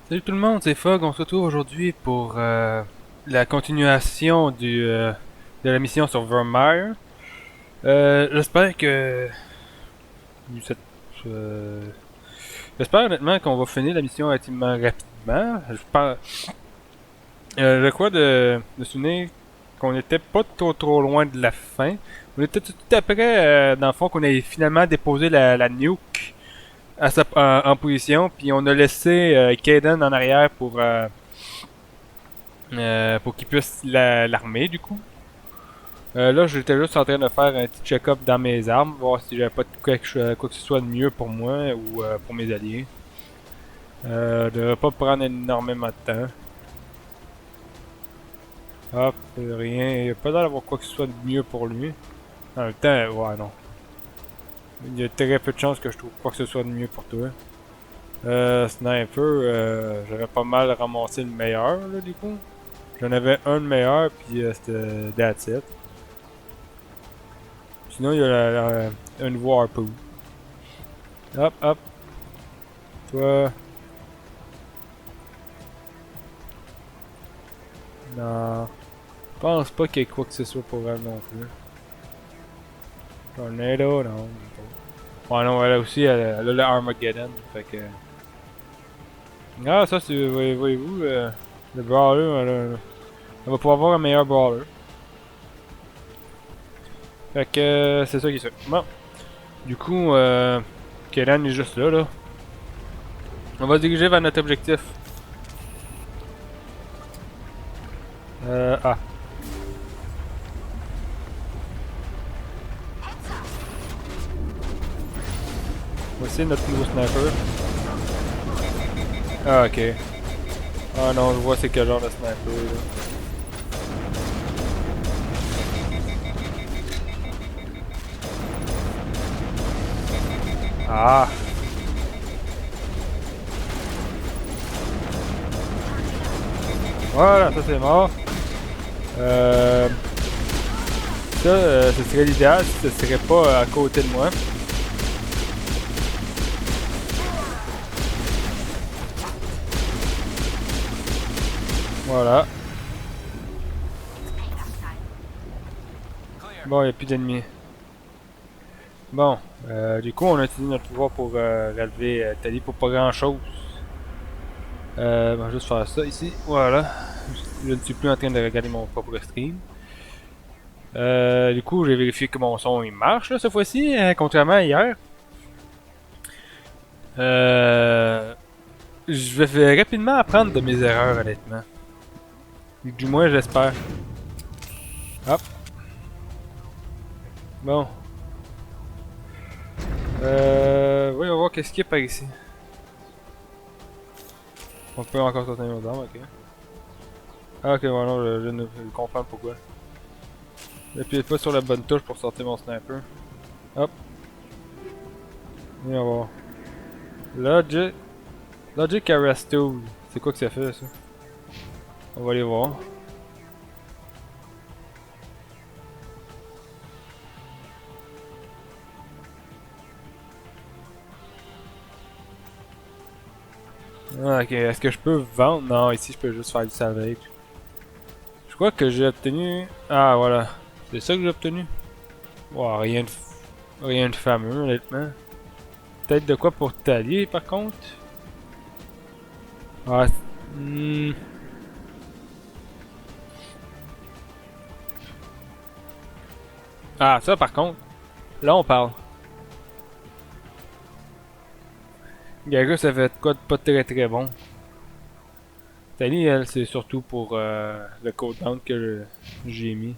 Salut tout le monde, c'est Fog. On se retrouve aujourd'hui pour la continuation de la mission sur Virmire. J'espère que cette- euh, j'espère honnêtement qu'on va finir la mission relativement rapidement. Je crois de souvenir qu'on était pas trop loin de la fin. On était tout après, dans le fond, qu'on ait finalement déposé la nuke en position, puis on a laissé Kaden en arrière pour qu'il puisse l'armer du coup. Là, j'étais juste en train de faire un petit check-up dans mes armes, voir si j'avais pas quoi que ce soit de mieux pour moi ou pour mes alliés. Devrait pas prendre énormément de temps. Hop, rien. Il a pas l'air d'avoir quoi que ce soit de mieux pour lui. En même temps, ouais, non. Il y a très peu de chances que je trouve quoi que ce soit de mieux pour toi. Sniper, j'aurais pas mal ramassé le meilleur, là, du coup. J'en avais un de meilleur, puis c'était that's it. Sinon, il y a un nouveau harpoon. Hop, hop. Toi. Non. Je pense pas qu'il y ait quoi que ce soit pour elle non plus. Tornado, non. Ouais, non, elle aussi, elle a le Armageddon. Fait que. Ah, ça, c'est. Voyez-vous, le brawler, elle va pouvoir avoir un meilleur brawler. Fait que, c'est ça qui est ça. Bon. Du coup, Kaden est juste là. On va se diriger vers notre objectif. Ah. Voici notre nouveau sniper. Ah, ok. Ah non, je vois c'est quel genre de sniper là. Ah! Voilà, ça c'est mort. Ça, ce serait l'idéal si ce serait pas à côté de moi. Voilà. Bon, il n'y a plus d'ennemis. Bon, du coup, on a utilisé notre pouvoir pour relever Tali pour pas grand chose. On va juste faire ça ici. Voilà. Je ne suis plus en train de regarder mon propre stream. Du coup, j'ai vérifié que mon son il marche là, cette fois-ci, contrairement à hier. Je vais rapidement apprendre de mes erreurs, honnêtement. Du moins, j'espère. Hop. Bon. Voyons voir qu'est-ce qu'il y a par ici. On peut encore sortir nos armes, ok. Ah, ok, voilà, je ne comprends pourquoi. J'appuie pas sur la bonne touche pour sortir mon sniper. Hop. Viens voir. Logic. Logic Arrest Tool. C'est quoi que ça fait, ça? On va aller voir. Ah, ok, est-ce que je peux vendre? Non, ici je peux juste faire du salvage. Je crois que j'ai obtenu... Ah, voilà. C'est ça que j'ai obtenu? Wow, rien de fameux, honnêtement. Peut-être de quoi pour t'allier, par contre? Ah, ah, ça par contre. Là, on parle. Gaga, ça fait de quoi de pas très bon. Tali, elle, c'est surtout pour le cooldown que j'ai mis.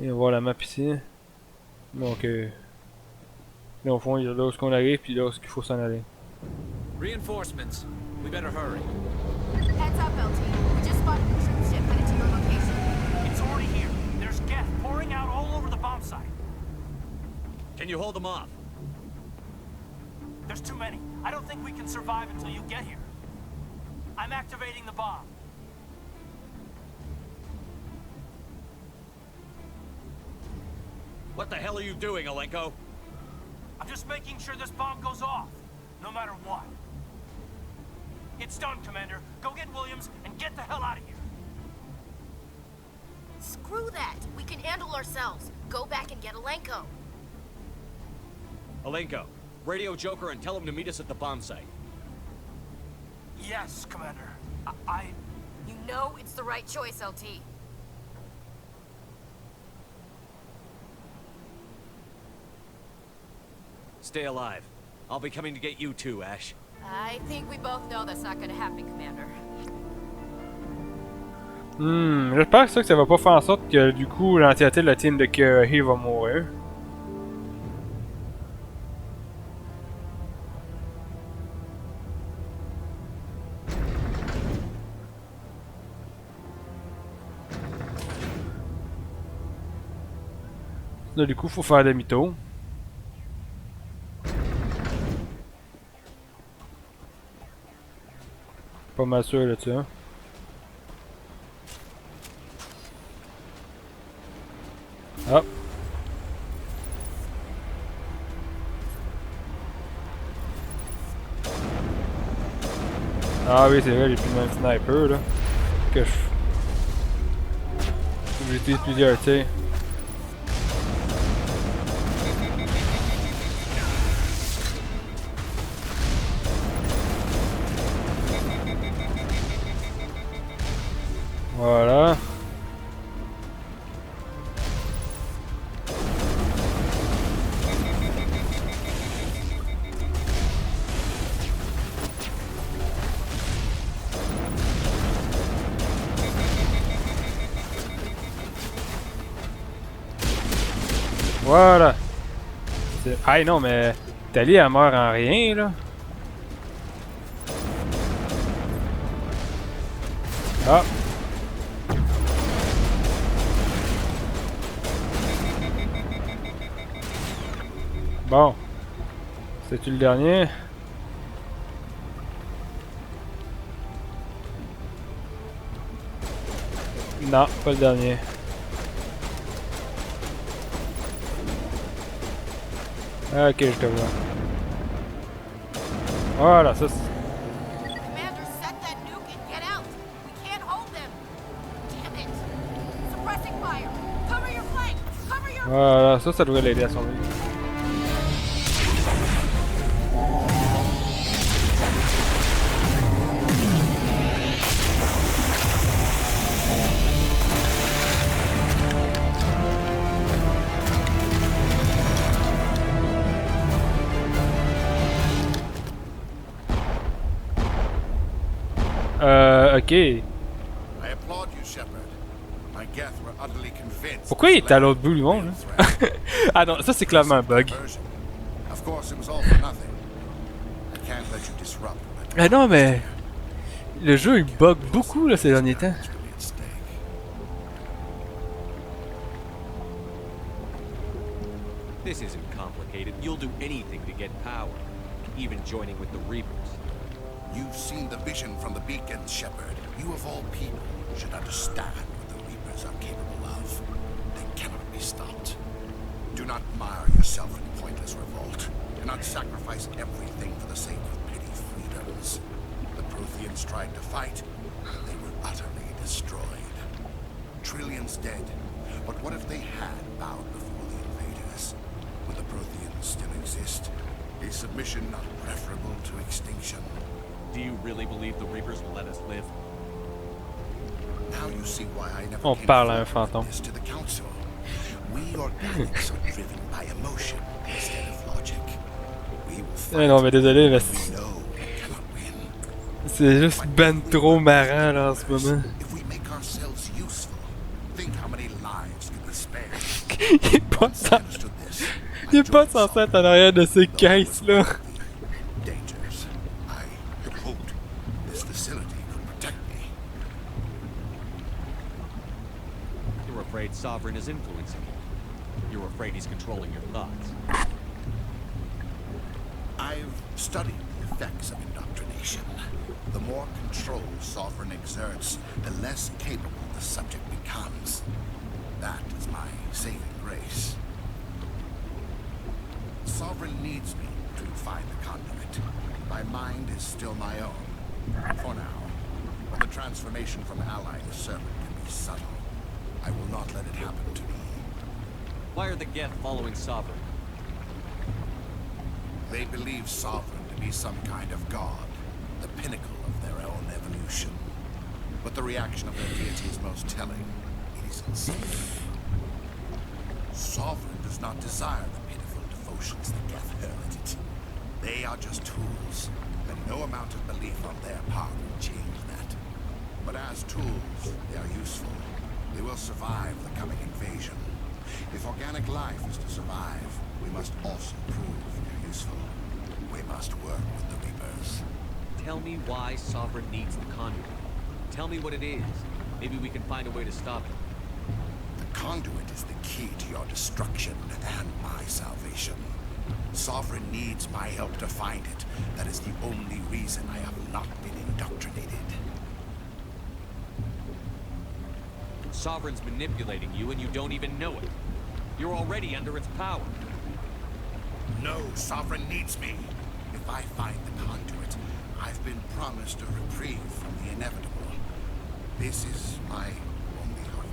Et on va voir la map ici. Donc, là, au fond, il y a là où est-ce qu'on arrive, puis là où est-ce qu'il faut s'en aller. Reinforcements. We better hurry. Heads up, LT. We just spotted a troop ship headed to your location. It's already here. There's gas pouring out all over the bomb site. Can you hold them off? There's too many. I don't think we can survive until you get here. I'm activating the bomb. What the hell are you doing, Alenko? I'm just making sure this bomb goes off, no matter what. It's done, Commander. Go get Williams and get the hell out of here. Screw that. We can handle ourselves. Go back and get Alenko. Alenko, radio Joker and tell him to meet us at the bomb site. Yes, Commander. You know it's the right choice, LT. Stay alive. I'll be coming to get you too, Ash. I think we both know that's not gonna happen, Commander. J'espère que ça va pas faire en sorte que du coup l'entièreté de la team de He va mourir. Là du coup faut faire demi-tour. Pas mal sûr là-dessus. Hein? Hop. Ah oui c'est vrai, j'ai plus le même sniper là. Que j'utilise plusieurs tirs. Voilà. Voilà. Ah non mais Tali elle meurt en rien là. Ah. Bon. C'est-tu le dernier? Non, pas le dernier. Ok, je te vois. Voilà, ça c'est... Commander, set that nuke and get out. We can't hold them. Damn it. Suppressing fire. Cover your flank. Cover your... Voilà, ça devrait l'aider à survivre. Ok. Pourquoi il est à l'autre bout du monde? Là? Ah non, ça c'est clairement un bug. Ah non mais... Le jeu il bug beaucoup là ces derniers temps. This isn't complicated. You'll do anything to get power, even joining with the Reapers. You've seen the vision from the beacons, Shepard. You of all people should understand what the Reapers are capable of. They cannot be stopped. Do not mire yourself in pointless revolt. Do not sacrifice everything for the sake of petty freedoms. The Protheans tried to fight. They were utterly destroyed. Trillions dead. But what if they had bowed before the invaders? Would the Protheans still exist? Is submission not preferable to extinction? Do you really believe the Reapers will let us live? Now you see why I never On came parle à un forward fantôme. with this to the council. We organics are driven by emotion instead of logic. We will fight. Non mais désolé mais We know we cannot win. c'est juste ben trop marrant là en ce moment. If we make ourselves useful, think how many lives can be spared. Il est pas Once I censé... understood this, Il est pas censé être en arrière de ces caisses là. dangers. I had hoped this facility could protect me. You're afraid Sovereign is influencing you. You're afraid he's controlling your thoughts. I've studied the effects of indoctrination. The more control Sovereign exerts, the less capable the subject becomes. That is my saving grace. Sovereign needs me to find the conduit. My mind is still my own. For now, but the transformation from ally to servant can be subtle. I will not let it happen to me. Why are the Geth following Sovereign? They believe Sovereign to be some kind of god, the pinnacle of their own evolution. But the reaction of their deity is most telling. It is insulting. Sovereign does not desire the pitiful devotions the Geth hurl at it. They are just tools, and no amount of belief on their part will change that. But as tools, they are useful. They will survive the coming invasion. If organic life is to survive, we must also prove they're useful. We must work with the Reapers. Tell me why Sovereign needs the conduit. Tell me what it is. Maybe we can find a way to stop it. The conduit is the key to your destruction and my salvation. Sovereign needs my help to find it. That is the only reason I have not been indoctrinated. Sovereign's manipulating you and you don't even know it. You're already under its power. No, Sovereign needs me. If I find the conduit, I've been promised a reprieve from the inevitable. This is my only hope.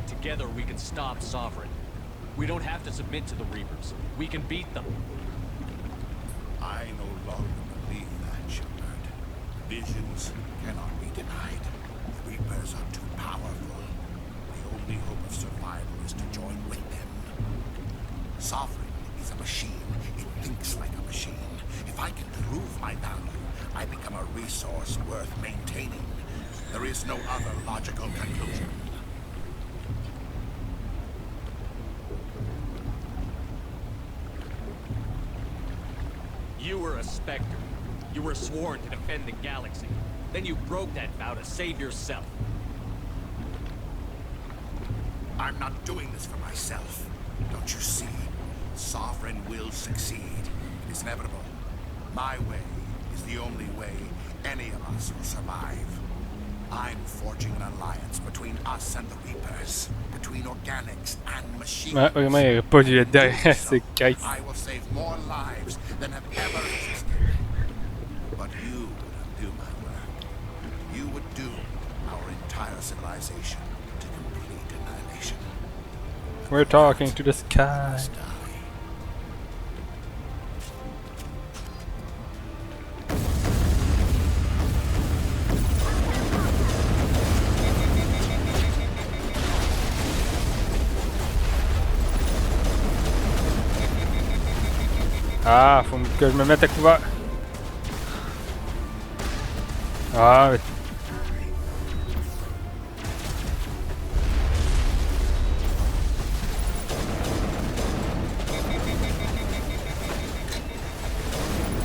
Together we can stop Sovereign. We don't have to submit to the Reapers. We can beat them. I no longer believe that, Shepard. Visions cannot be denied. The Reapers are too powerful. The only hope of survival is to join with them. Sovereign is a machine. It thinks like a machine. If I can prove my value, I become a resource worth maintaining. There is no other logical conclusion. You were a Spectre. You were sworn to defend the galaxy. Then you broke that vow to save yourself. I'm not doing this for myself. Don't you see? Sovereign will succeed. It is inevitable. My way is the only way any of us will survive. I'm forging an alliance between us and the Reapers. Between organics and machines. Ouais, vraiment, il n'y aurait pas dû être derrière ces caisses. I will save more lives than have ever existed. But you would undo my work. You would doom our entire civilization to complete annihilation. We're talking to the sky. Must die. Ah, faut que je me mette à couvert. Ah, mais...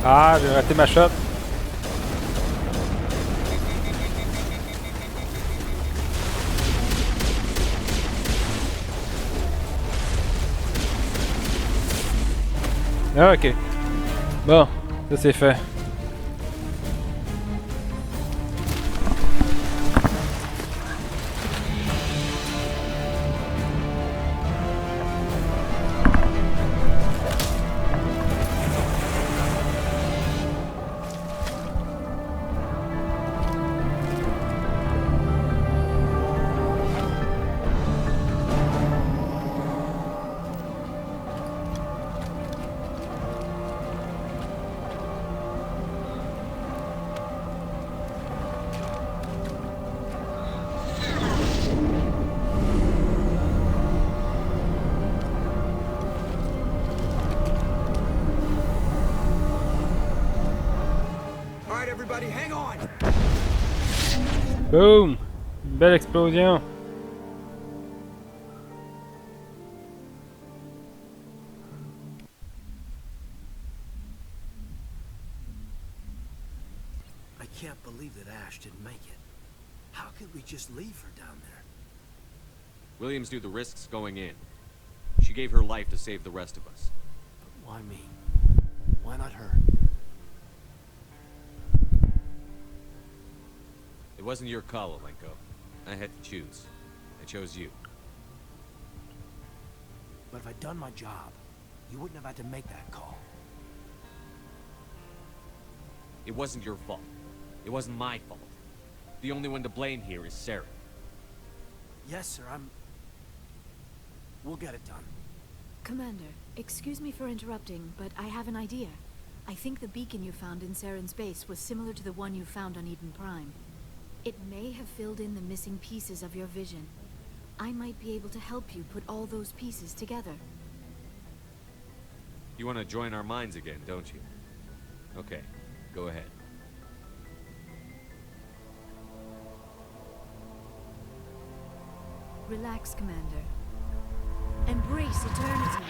Ah, j'ai raté ma shot. Ah, ok. Bon, ça c'est fait. Boom! Une belle explosion! I can't believe that Ash didn't make it. How could we just leave her down there? Williams knew the risks going in. She gave her life to save the rest of us. But why me? Why not her? It wasn't your call, Alenko. I had to choose. I chose you. But if I'd done my job, you wouldn't have had to make that call. It wasn't your fault. It wasn't my fault. The only one to blame here is Sarah. Yes, sir, We'll get it done. Commander, excuse me for interrupting, but I have an idea. I think the beacon you found in Saren's base was similar to the one you found on Eden Prime. It may have filled in the missing pieces of your vision. I might be able to help you put all those pieces together. You want to join our minds again, don't you? Okay, go ahead. Relax, Commander. Embrace eternity.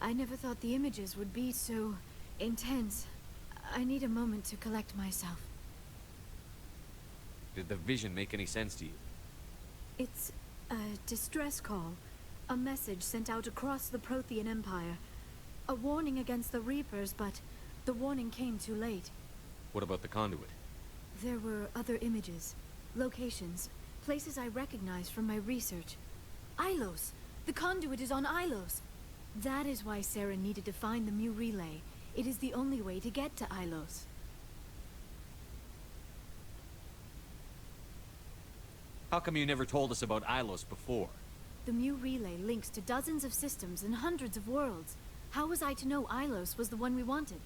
I never thought the images would be so intense. I need a moment to collect myself. Did the vision make any sense to you? It's a distress call. A message sent out across the Prothean Empire. A warning against the Reapers, but the warning came too late. What about the conduit? There were other images, locations, places I recognized from my research. Ilos! The conduit is on Ilos! That is why Sarah needed to find the Mu relay. It is the only way to get to Ilos. How come you never told us about Ilos before? The Mu relay links to dozens of systems and hundreds of worlds. How was I to know Ilos was the one we wanted?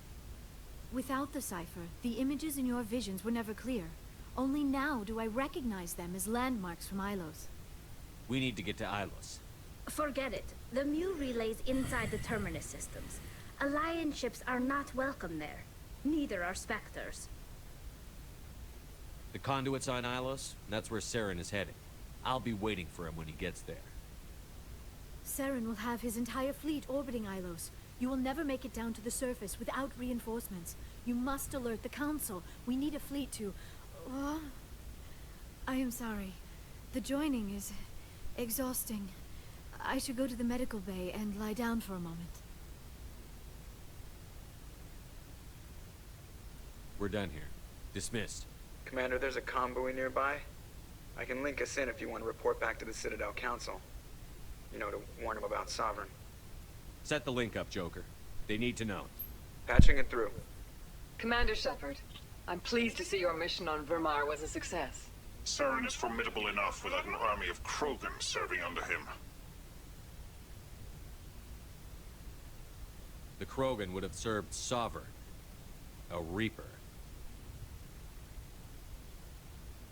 Without the cipher, the images in your visions were never clear. Only now do I recognize them as landmarks from Ilos. We need to get to Ilos. Forget it. The Mu relay's inside the Terminus systems. Alliance ships are not welcome there. Neither are Spectres. The conduit's on Ilos, and that's where Saren is heading. I'll be waiting for him when he gets there. Saren will have his entire fleet orbiting Ilos. You will never make it down to the surface without reinforcements. You must alert the Council. We need a fleet to... I am sorry. The joining is exhausting. I should go to the medical bay and lie down for a moment. We're done here. Dismissed. Commander, there's a convoy nearby. I can link us in if you want to report back to the Citadel Council. You know, to warn them about Sovereign. Set the link up, Joker. They need to know. Patching it through. Commander Shepard, I'm pleased to see your mission on Virmire was a success. Saren is formidable enough without an army of Krogan serving under him. The Krogan would have served Sovereign. A Reaper.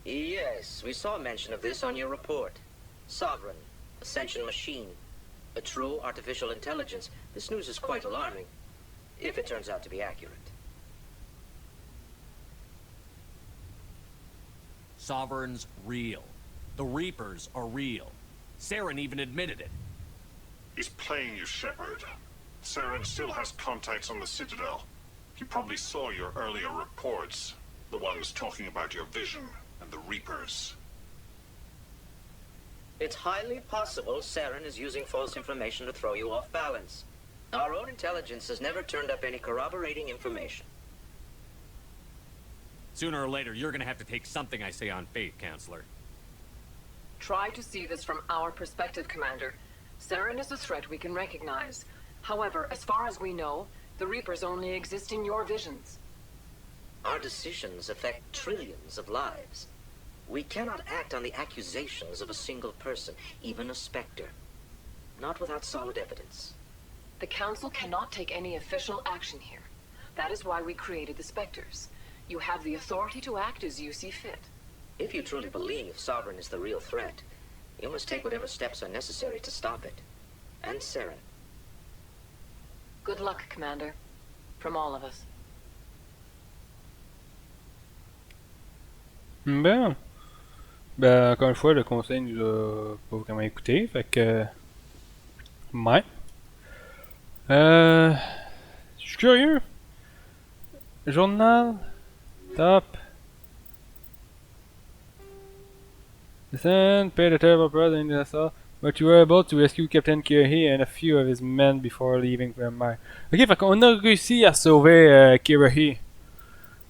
Yes, we saw mention of this on your report. Sovereign, Ascension machine, a true artificial intelligence. This news is quite alarming, if it turns out to be accurate. Sovereign's real. The Reapers are real. Saren even admitted it. He's playing you, Shepard. Saren still has contacts on the Citadel. He probably saw your earlier reports. The ones talking about your vision and the Reapers. It's highly possible Saren is using false information to throw you off balance. Our own intelligence has never turned up any corroborating information. Sooner or later, you're gonna have to take something I say on faith, Counselor. Try to see this from our perspective, Commander. Saren is a threat we can recognize. However, as far as we know, the Reapers only exist in your visions. Our decisions affect trillions of lives. We cannot act on the accusations of a single person, even a Spectre. Not without solid evidence. The Council cannot take any official action here. That is why we created the Spectres. You have the authority to act as you see fit. If you truly believe Sovereign is the real threat, you must take whatever steps are necessary to stop it. And Saren. Good luck, Commander. From all of us. Bon. Ben, encore une fois, le conseil nous a pas vraiment écouté. Fait que. Ouais. Je suis curieux. Journal. Top. Listen, paid a terrible brother in the assault, but you were able to rescue Captain Kirahi and a few of his men before leaving Virmire. Ok, fait qu'on a réussi à sauver Kirahi.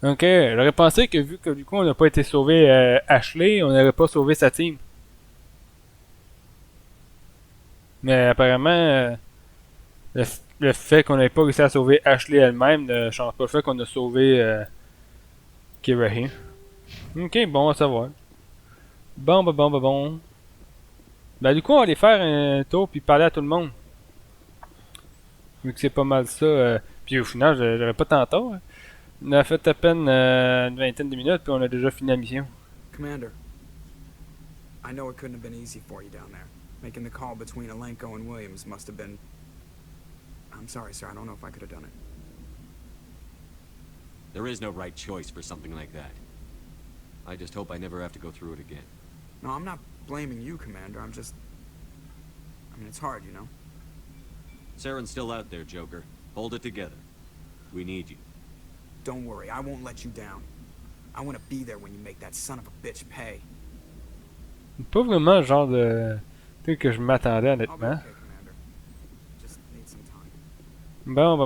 Ok, j'aurais pensé que vu que du coup on n'a pas été sauvé Ashley, on n'aurait pas sauvé sa team. Mais apparemment, le fait qu'on n'ait pas réussi à sauver Ashley elle-même ne change pas le fait qu'on a sauvé Kirahi. Ok, bon à savoir. Bon. Ben du coup on va aller faire un tour puis parler à tout le monde. Vu que c'est pas mal ça. Puis au final, j'aurais pas tant tort. Hein. On a fait à peine une vingtaine de minutes puis on a déjà fini la mission. Commander, I know it couldn't have been easy for you down there. Making the call between Alenko and Williams must have been... I'm sorry, sir. I don't know if I could have done it. There is no right choice for something like that. I just hope I never have to go through it again. No, I'm not blaming you, Commander. I'm just... I mean, it's hard, you know? Saren's still out there, Joker. Hold it together. We need you. Don't worry, I won't let you down. I want to be there when you make that son of a bitch pay. Pas vraiment le genre de truc que je m'attendais honnêtement. Okay, Commander. Just need some time. Bon.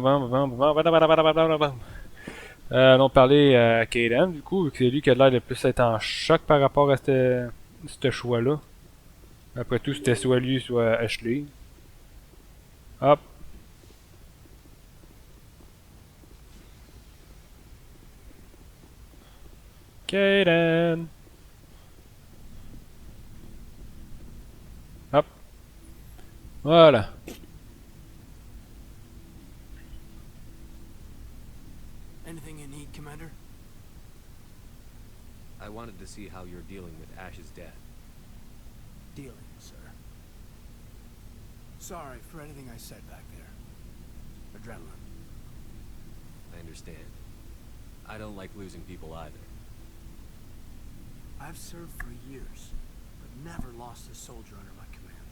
Allons parler à Kaden, du coup, vu que c'est lui qui a l'air de plus être en choc par rapport à ce choix-là. Après tout, c'était soit lui, soit Ashley. Hop. Kaden. Hop. Voilà. Anything you need, Commander? I wanted to see how you're dealing with Ash's death. Dealing, sir. Sorry for anything I said back there. Adrenaline. I understand. I don't like losing people either. I've served for years, but never lost a soldier under my command.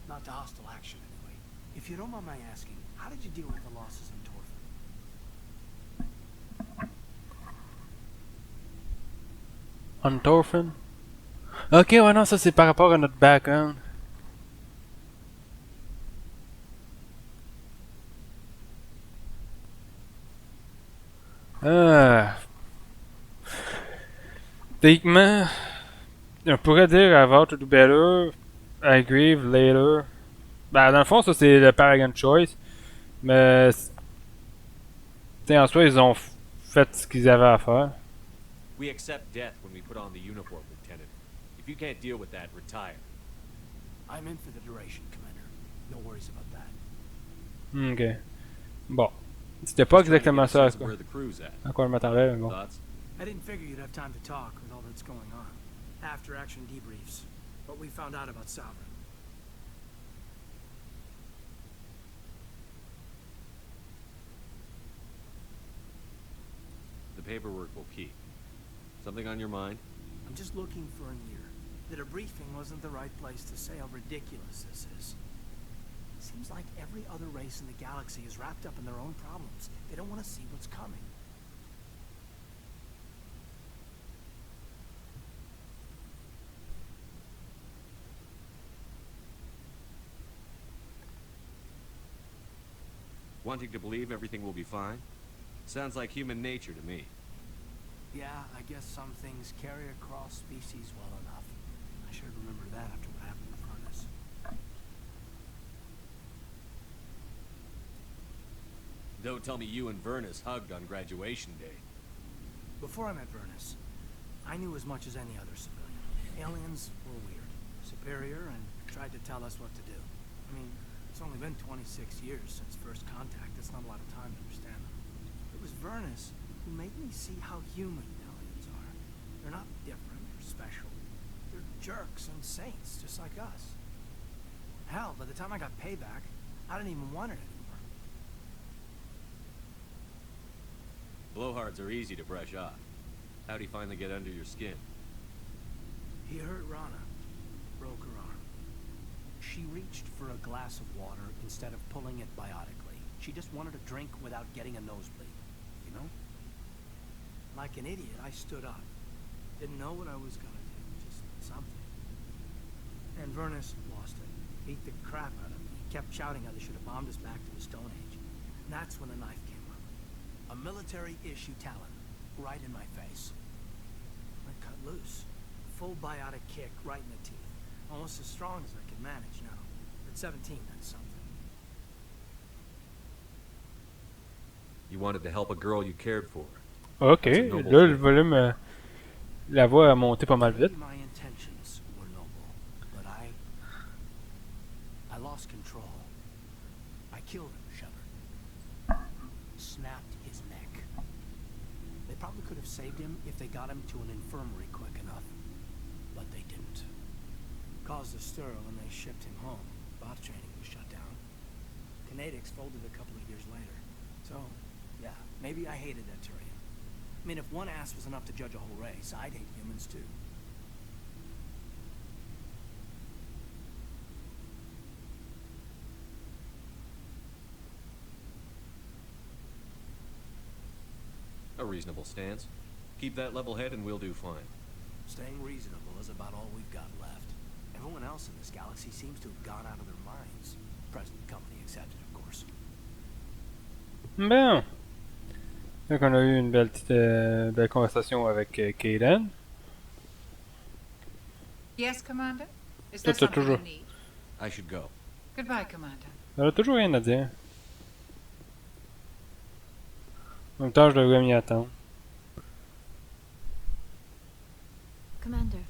Not to hostile action, anyway. If you don't mind my asking, how did you deal with the losses in Torfin? On Torfin? Ok, ouais, non, ça c'est par rapport à notre background. Techniquement, on pourrait dire about to do better, I grieve later. Ben, dans le fond, ça c'est le Paragon Choice. Mais, en soi, ils ont fait ce qu'ils avaient à faire. We accept death when we put on the uniform, Lieutenant. If you can't deal with that, retire. I'm in for the duration, Commander. No worries about that. Ok. Bon. C'était pas exactement ça à quoi je m'attendais, mais bon. I didn't figure you'd have time to talk with all that's going on. After action debriefs. What we found out about Sovereign. The paperwork will keep. Something on your mind? I'm just looking for an ear. The debriefing wasn't the right place to say how ridiculous this is. Seems like every other race in the galaxy is wrapped up in their own problems. They don't want to see what's coming. Wanting to believe everything will be fine? Sounds like human nature to me. Yeah, I guess some things carry across species well enough. I should remember that after what happened in the furnace. Don't tell me you and Vernus hugged on graduation day. Before I met Vernus, I knew as much as any other civilian. Aliens were weird, superior, and tried to tell us what to do. I mean, it's only been 26 years since first contact. That's not a lot of time to understand them. It was Vernus who made me see how human aliens are. They're not different or special. They're jerks and saints, just like us. Hell, by the time I got payback, I didn't even want it anymore. Blowhards are easy to brush off. How'd he finally get under your skin? He hurt Rana. Broke her arm. She reached for a glass of water instead of pulling it biotically. She just wanted a drink without getting a nosebleed, you know? Like an idiot, I stood up. Didn't know what I was gonna do, just something. And Virnus lost it. Beat the crap out of me. He kept shouting how they should have bombed us back to the Stone Age. And that's when the knife came up. A military-issue talon, right in my face. I cut loose. Full biotic kick right in the teeth. Almost as strong as I could manage now. At 17, that's something. You wanted to help a girl you cared for. Ok, là le volume, la voix a monté pas mal vite. My intentions were noble, but I lost control. I killed him, Shepard. Snapped his neck. They probably could have saved him if they got him to an infirmary quick enough, but they didn't. Caused a stir when they shipped him home. Bot training was shut down. Canadics folded a couple of years later. So, yeah, maybe I hated that Turian. I mean, if one ass was enough to judge a whole race, I'd hate humans too. A reasonable stance. Keep that level head and we'll do fine. Staying reasonable is about all we've got left. Everyone else in this galaxy seems to have gone out of their minds. Present company accepted, of course. Bon. Donc on a eu une belle petite belle conversation avec Kayden. Yes, Commander? Is Toi, there t'as something toujours... you need? I should go. Goodbye, Commander. Elle a toujours rien à dire. En même temps, je devrais m'y attendre. Commander,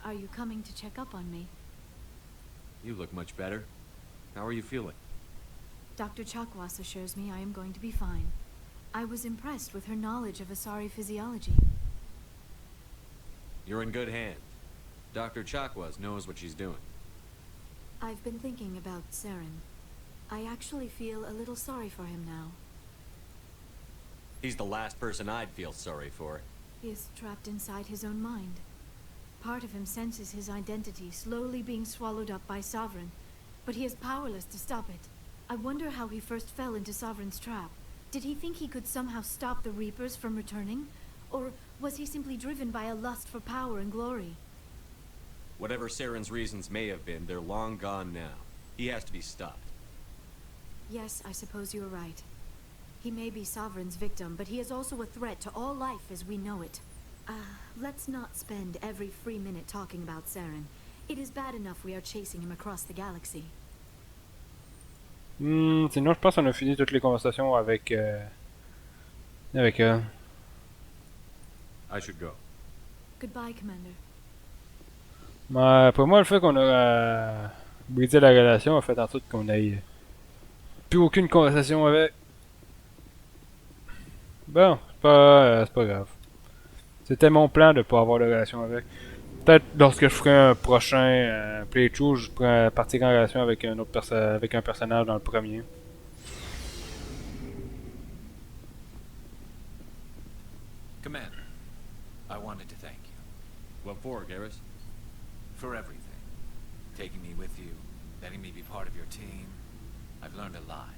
are you coming to check up on me? You look much better. How are you feeling? Dr. Chakwas assures me I am going to be fine. I was impressed with her knowledge of Asari physiology. You're in good hands. Dr. Chakwas knows what she's doing. I've been thinking about Saren. I actually feel a little sorry for him now. He's the last person I'd feel sorry for. He is trapped inside his own mind. Part of him senses his identity slowly being swallowed up by Sovereign, but he is powerless to stop it. I wonder how he first fell into Sovereign's trap. Did he think he could somehow stop the Reapers from returning? Or was he simply driven by a lust for power and glory? Whatever Saren's reasons may have been, they're long gone now. He has to be stopped. Yes, I suppose you're right. He may be Sovereign's victim, but he is also a threat to all life as we know it. Let's not spend every free minute talking about Saren. It is bad enough we are chasing him across the galaxy. Sinon, je pense qu'on a fini toutes les conversations avec avec elle. I should go. Goodbye, Commander. Mais pour moi, le fait qu'on a brisé la relation a fait en sorte qu'on ait plus aucune conversation avec. Bon, c'est pas grave. C'était mon plan de pas avoir de relation avec. Peut-être lorsque je ferai un prochain playthrough, je pourrais partir en relation avec un autre avec un personnage dans le premier. Commander, I wanted to thank you. What for, Garrus? For everything. Taking me with you, letting me be part of your team. I've learned a lot.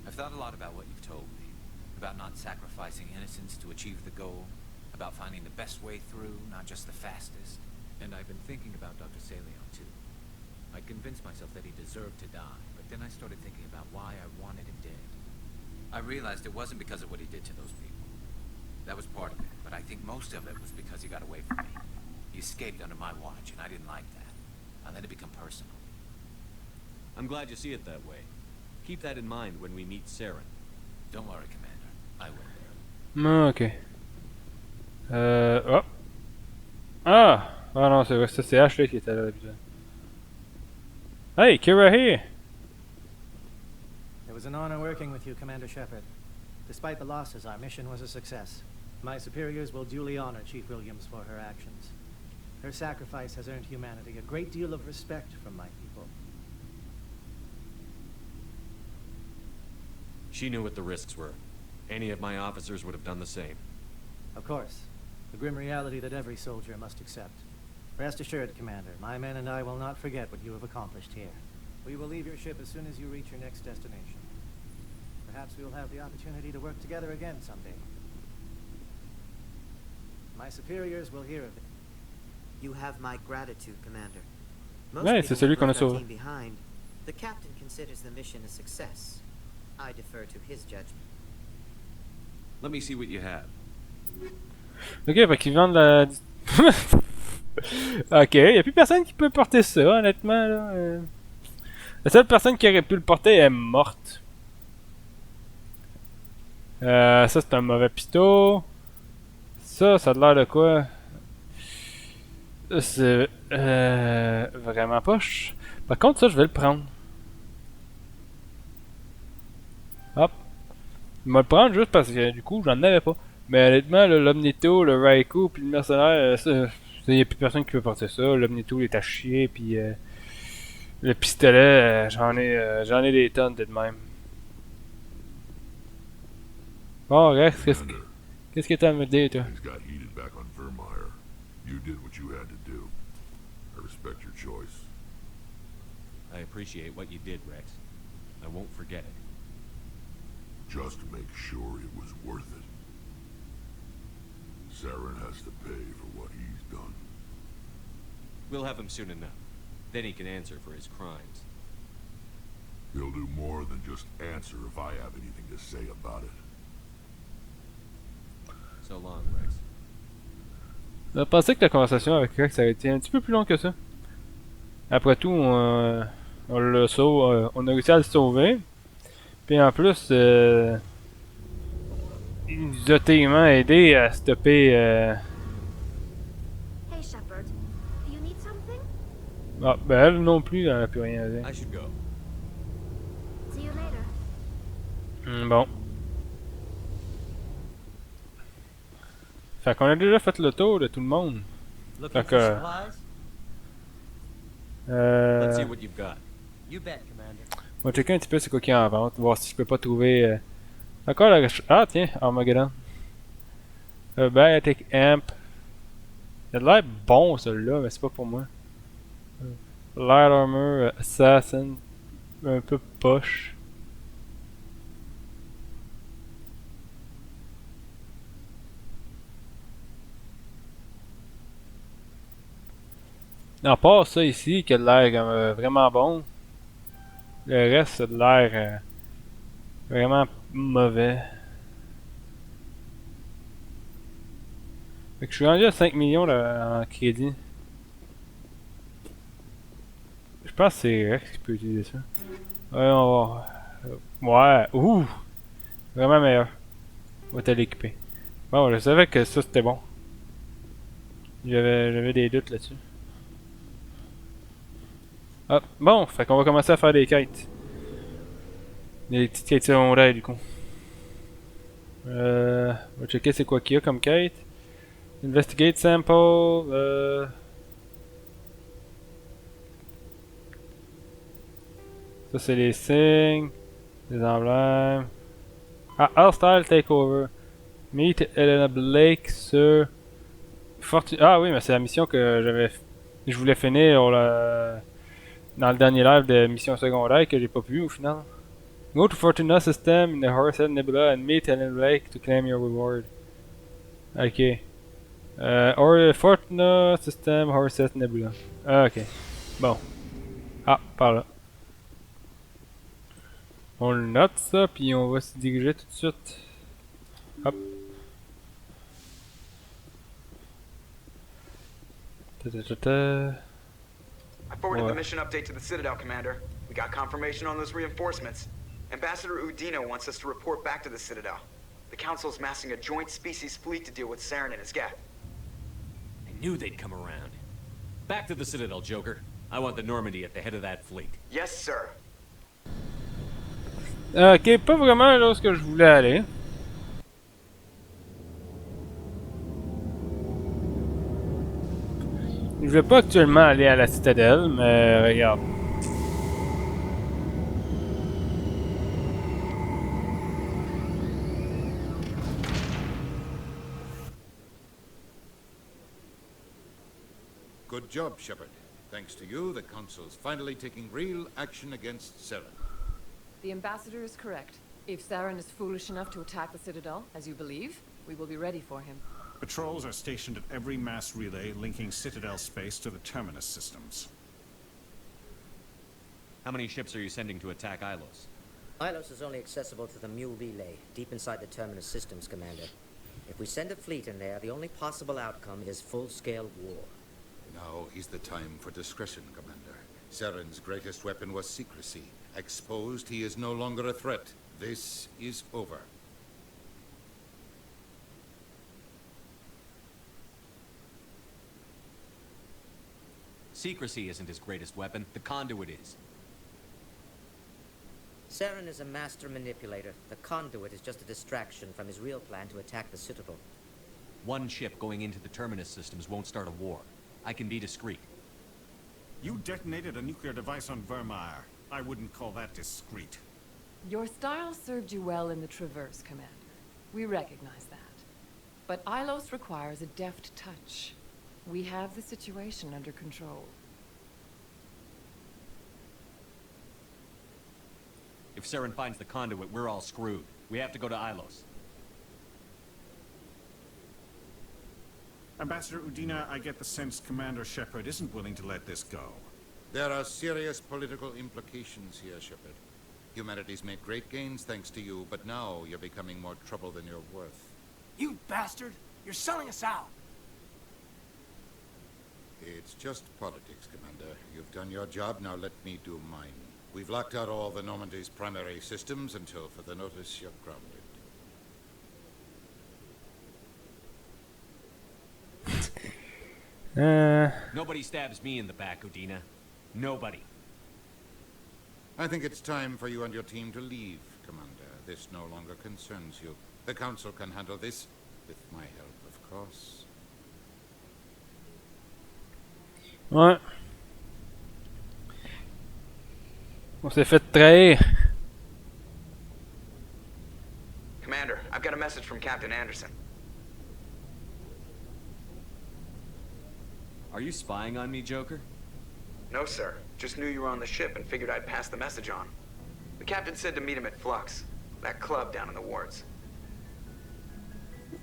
I've thought a lot about what you've told me. About not sacrificing innocence to achieve the goal. About finding the best way through, not just the fastest. And I've been thinking about Dr. Saleon, too. I convinced myself that he deserved to die, but then I started thinking about why I wanted him dead. I realized it wasn't because of what he did to those people. That was part of it, but I think most of it was because he got away from me. He escaped under my watch, and I didn't like that. I let it become personal. I'm glad you see it that way. Keep that in mind when we meet Saren. Don't worry, Commander. I will. Ok. Oh. Ah! Ah non, c'est vrai, c'est Ashley qui était là d'habitude. Hey, Kira here! It was an honor working with you, Commander Shepard. Despite the losses, our mission was a success. My superiors will duly honor Chief Williams for her actions. Her sacrifice has earned humanity a great deal of respect from my people. She knew what the risks were. Any of my officers would have done the same. Of course. The grim reality that every soldier must accept. Rest assured, Commander, my men and I will not forget what you have accomplished here. We will leave your ship as soon as you reach your next destination. Perhaps we will have the opportunity to work together again someday. My superiors will hear of it. You have my gratitude, Commander. Ouais, c'est celui qu'on a sauvé. Behind, the captain considers the mission a success. I defer to his judgment. Let me see what you have. Ok, fait qu'ils vendent la... Ok, y a plus personne qui peut porter ça, honnêtement, là. La seule personne qui aurait pu le porter est morte. Ça, c'est un mauvais pistolet. Ça a l'air de quoi? C'est... vraiment poche. Par contre, ça, je vais le prendre. Hop. Je vais le prendre juste parce que, du coup, j'en avais pas. Mais honnêtement, l'Omnito, le Raikou, puis le mercenaire, il n'y a plus personne qui peut porter ça. L'Omnito, il est à chier, puis le pistolet, j'en ai des tonnes de même. Bon, Rex, qu'est-ce que t'as à me dire, toi? Things got heated back on Virmire. You did what you had to do. I respect your choice. I appreciate what you did, Rex. I won't forget it. Just make sure it was worth it. Saren has to pay for what he's done. We'll have him soon enough. Then he can answer for his crimes. He'll do more than just answer if I have anything to say about it. So long, Rex. Je pensais que la conversation avec Rex avait été un petit peu plus longue que ça. Après tout, on l'a sauvé, on a réussi à le sauver. Puis en plus, il nous a tellement aidé à stopper. Hey Shepard, you need something? Ah, ben elle non plus, elle a plus rien à dire. I should go. See you later. Bon. Fait qu'on a déjà fait le tour de tout le monde. Fait que... Let's see what you've got. You bet, Commander. On va checker un petit peu c'est quoi qu'il y a en vente, voir si je peux pas trouver... Encore la... Ah tiens, Armageddon. Biotic Amp. Il a l'air bon celui-là, mais c'est pas pour moi. Light Armor Assassin. Un peu poche. À part ça ici, qui a l'air vraiment bon, le reste a l'air vraiment mauvais. Fait que je suis rendu à 5 millions là, en crédit. Je pense que c'est Rex qui peut utiliser ça. Ouais, on va... Ouais, ouh! Vraiment meilleur. On va te l'équiper. Bon, je savais que ça c'était bon. J'avais des doutes là-dessus. Ah, bon, fait qu'on va commencer à faire des quêtes. Des petites quêtes secondaires du coup. On va checker c'est quoi qu'il y a comme quête. Investigate sample. Ça c'est les signes, les emblèmes. Ah, Hostile Takeover. Meet Elena Blake sur Ah oui, mais c'est la mission que je voulais finir dans le dernier live de mission secondaire que j'ai pas pu au final. Go to Fortuna System in the Horsehead Nebula and meet Elena Blake to claim your reward. Ok. Or Fortuna System Horsehead Nebula. Ah, ok. Bon. Ah, par là. On le note ça, puis on va se diriger tout de suite. Hop. I forwarded the mission update to the Citadel, Commander. We got confirmation on those reinforcements. Ambassador Udino wants us to report back to the Citadel. The Council's massing a joint species fleet to deal with Saren and his gap. I knew they'd come around. Back to the Citadel, Joker. I want the Normandy at the head of that fleet. Yes, sir. Ok, pas vraiment là où je voulais aller. Je vais pas actuellement aller à la citadelle, mais regarde. Good job, Shepard. Thanks to you, the Council's finally taking real action against Saren. The Ambassador is correct. If Saren is foolish enough to attack the Citadel, as you believe, we will be ready for him. Patrols are stationed at every mass relay linking Citadel space to the terminus systems. How many ships are you sending to attack Ilos? Ilos is only accessible to the Mule relay, deep inside the terminus systems, Commander. If we send a fleet in there, the only possible outcome is full-scale war. Now is the time for discretion, Commander. Saren's greatest weapon was secrecy. Exposed, he is no longer a threat. This is over. Secrecy isn't his greatest weapon. The conduit is. Saren is a master manipulator. The conduit is just a distraction from his real plan to attack the Citadel. One ship going into the terminus systems won't start a war. I can be discreet. You detonated a nuclear device on Virmire. I wouldn't call that discreet. Your style served you well in the Traverse, Commander. We recognize that. But Ilos requires a deft touch. We have the situation under control. If Saren finds the conduit, we're all screwed. We have to go to Ilos. Ambassador Udina, I get the sense Commander Shepard isn't willing to let this go. There are serious political implications here, Shepard. Humanity's made great gains thanks to you, but now you're becoming more trouble than you're worth. You bastard! You're selling us out! It's just politics, Commander. You've done your job, now let me do mine. We've locked out all the Normandy's primary systems until further notice you're grounded. Nobody stabs me in the back, Udina. Nobody. I think it's time for you and your team to leave, Commander. This no longer concerns you. The Council can handle this, with my help, of course. Ouais. On s'est fait trahir. Commander, I've got a message from Captain Anderson. Are you spying on me, Joker? No, sir. Just knew you were on the ship and figured I'd pass the message on. The captain said to meet him at Flux, that club down in the wards.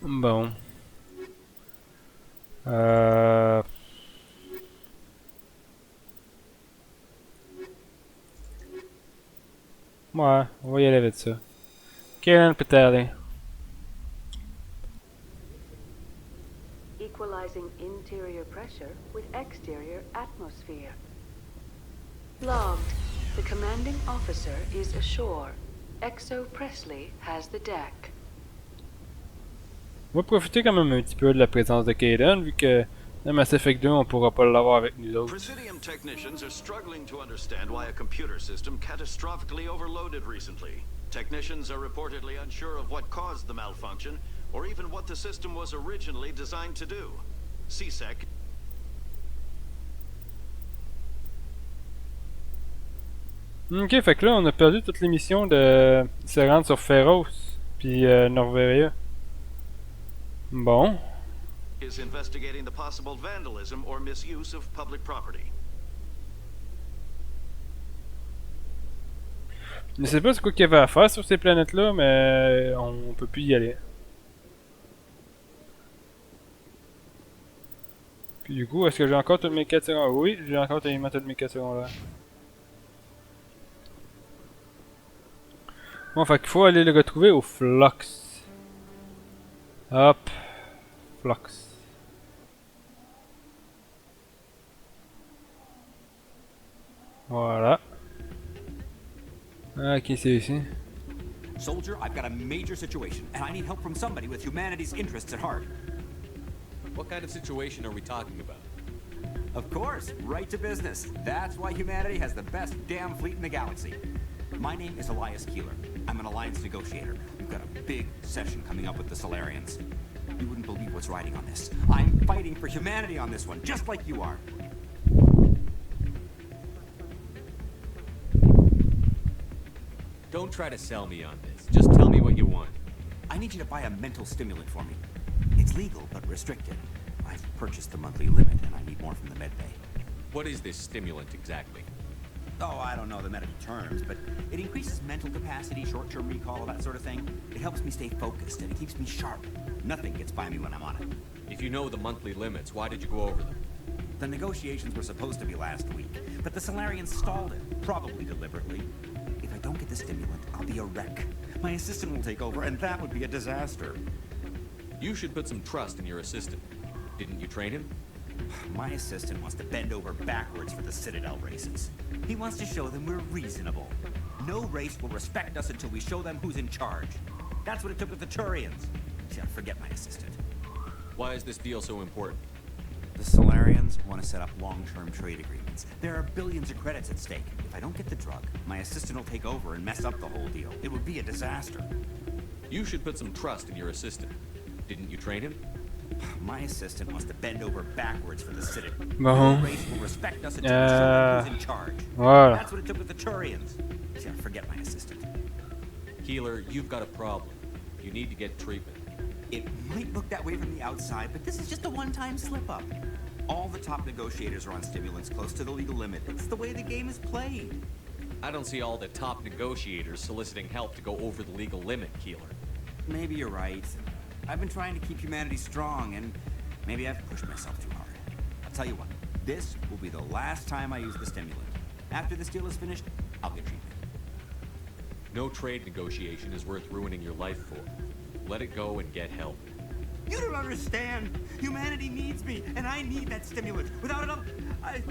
Bon. Ouais, on va y aller avec ça. Karen peut aller. Equalizing interior pressure with exterior atmosphere. Logged. The commanding officer is ashore. Exo Presley has the deck. On va profiter quand même un petit peu de la présence de Kaden, vu que dans Mass Effect 2, on pourra pas l'avoir avec nous autres. Presidium technicians are struggling to understand why a computer system catastrophically overloaded recently. Technicians are reportedly unsure of what caused the malfunction, or even what the system was originally designed to do. CSEC. Ok, fait que là, on a perdu toutes les missions de se rendre sur Féroce, puis Norveria. Bon. Is investigating the possible vandalism or misuse of public property. Je sais pas ce qu'il y avait à faire sur ces planètes-là, mais on peut plus y aller. Puis du coup, est-ce que j'ai encore toutes mes 4 secondes? Oui, j'ai encore tellement toutes mes 4 secondes là. Bon, fait qu'il faut aller le retrouver au Flux. Hop. Flux. Voilà. Ok, c'est ici. Soldier, I've got a major situation, and I need help from somebody with humanity's interests at heart. What kind of situation are we talking about? Of course, right to business. That's why humanity has the best damn fleet in the galaxy. My name is Elias Keeler. I'm an alliance negotiator. We've got a big session coming up with the Solarians. You wouldn't believe what's riding on this. I'm fighting for humanity on this one, just like you are. Don't try to sell me on this. Just tell me what you want. I need you to buy a mental stimulant for me. It's legal, but restricted. I've purchased the monthly limit, and I need more from the medbay. What is this stimulant exactly? Oh, I don't know the medical terms, but it increases mental capacity, short-term recall, that sort of thing. It helps me stay focused, and it keeps me sharp. Nothing gets by me when I'm on it. If you know the monthly limits, why did you go over them? The negotiations were supposed to be last week, but the Solarians stalled it, probably deliberately. If I don't get the stimulant, I'll be a wreck. My assistant will take over, and that would be a disaster. You should put some trust in your assistant. Didn't you train him? My assistant wants to bend over backwards for the Citadel races. He wants to show them we're reasonable. No race will respect us until we show them who's in charge. That's what it took with the Turians. Yeah, forget my assistant. Why is this deal so important? The Solarians want to set up long-term trade agreements. There are billions of credits at stake. If I don't get the drug, my assistant will take over and mess up the whole deal. It would be a disaster. You should put some trust in your assistant. Didn't you train him? My assistant wants to bend over backwards for the Citadel. Bon. No race will respect us until we show them who's in charge. Voilà. That's what it took with the Turians. Yeah, forget my assistant. Keeler, you've got a problem. You need to get treatment. It might look that way from the outside, but this is just a one-time slip-up. All the top negotiators are on stimulants close to the legal limit. It's the way the game is played. I don't see all the top negotiators soliciting help to go over the legal limit, Keeler. Maybe you're right. I've been trying to keep humanity strong, and maybe I've pushed myself too hard. I'll tell you what, this will be the last time I use the stimulant. After this deal is finished, I'll get treatment. No trade negotiation is worth ruining your life for. Let it go and get help. You don't understand. Humanity needs me, and I need that stimulant. Without it, I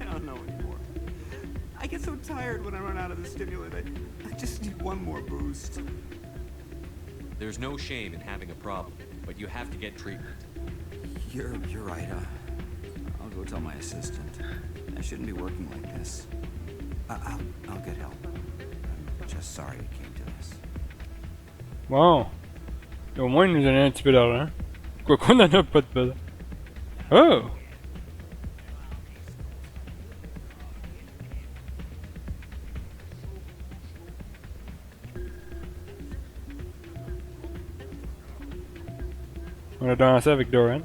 don't know anymore. I get so tired when I run out of the stimulant. I just need one more boost. There's no shame in having a problem, but you have to get treatment. You're right. I'll go tell my assistant. I shouldn't be working like this. I'll get help. I'm just sorry it came to this. Bon. Au moins, il nous donnait un petit peu d'argent. Quoi qu'on en a pas de peu. Oh! On a dansé avec Doran.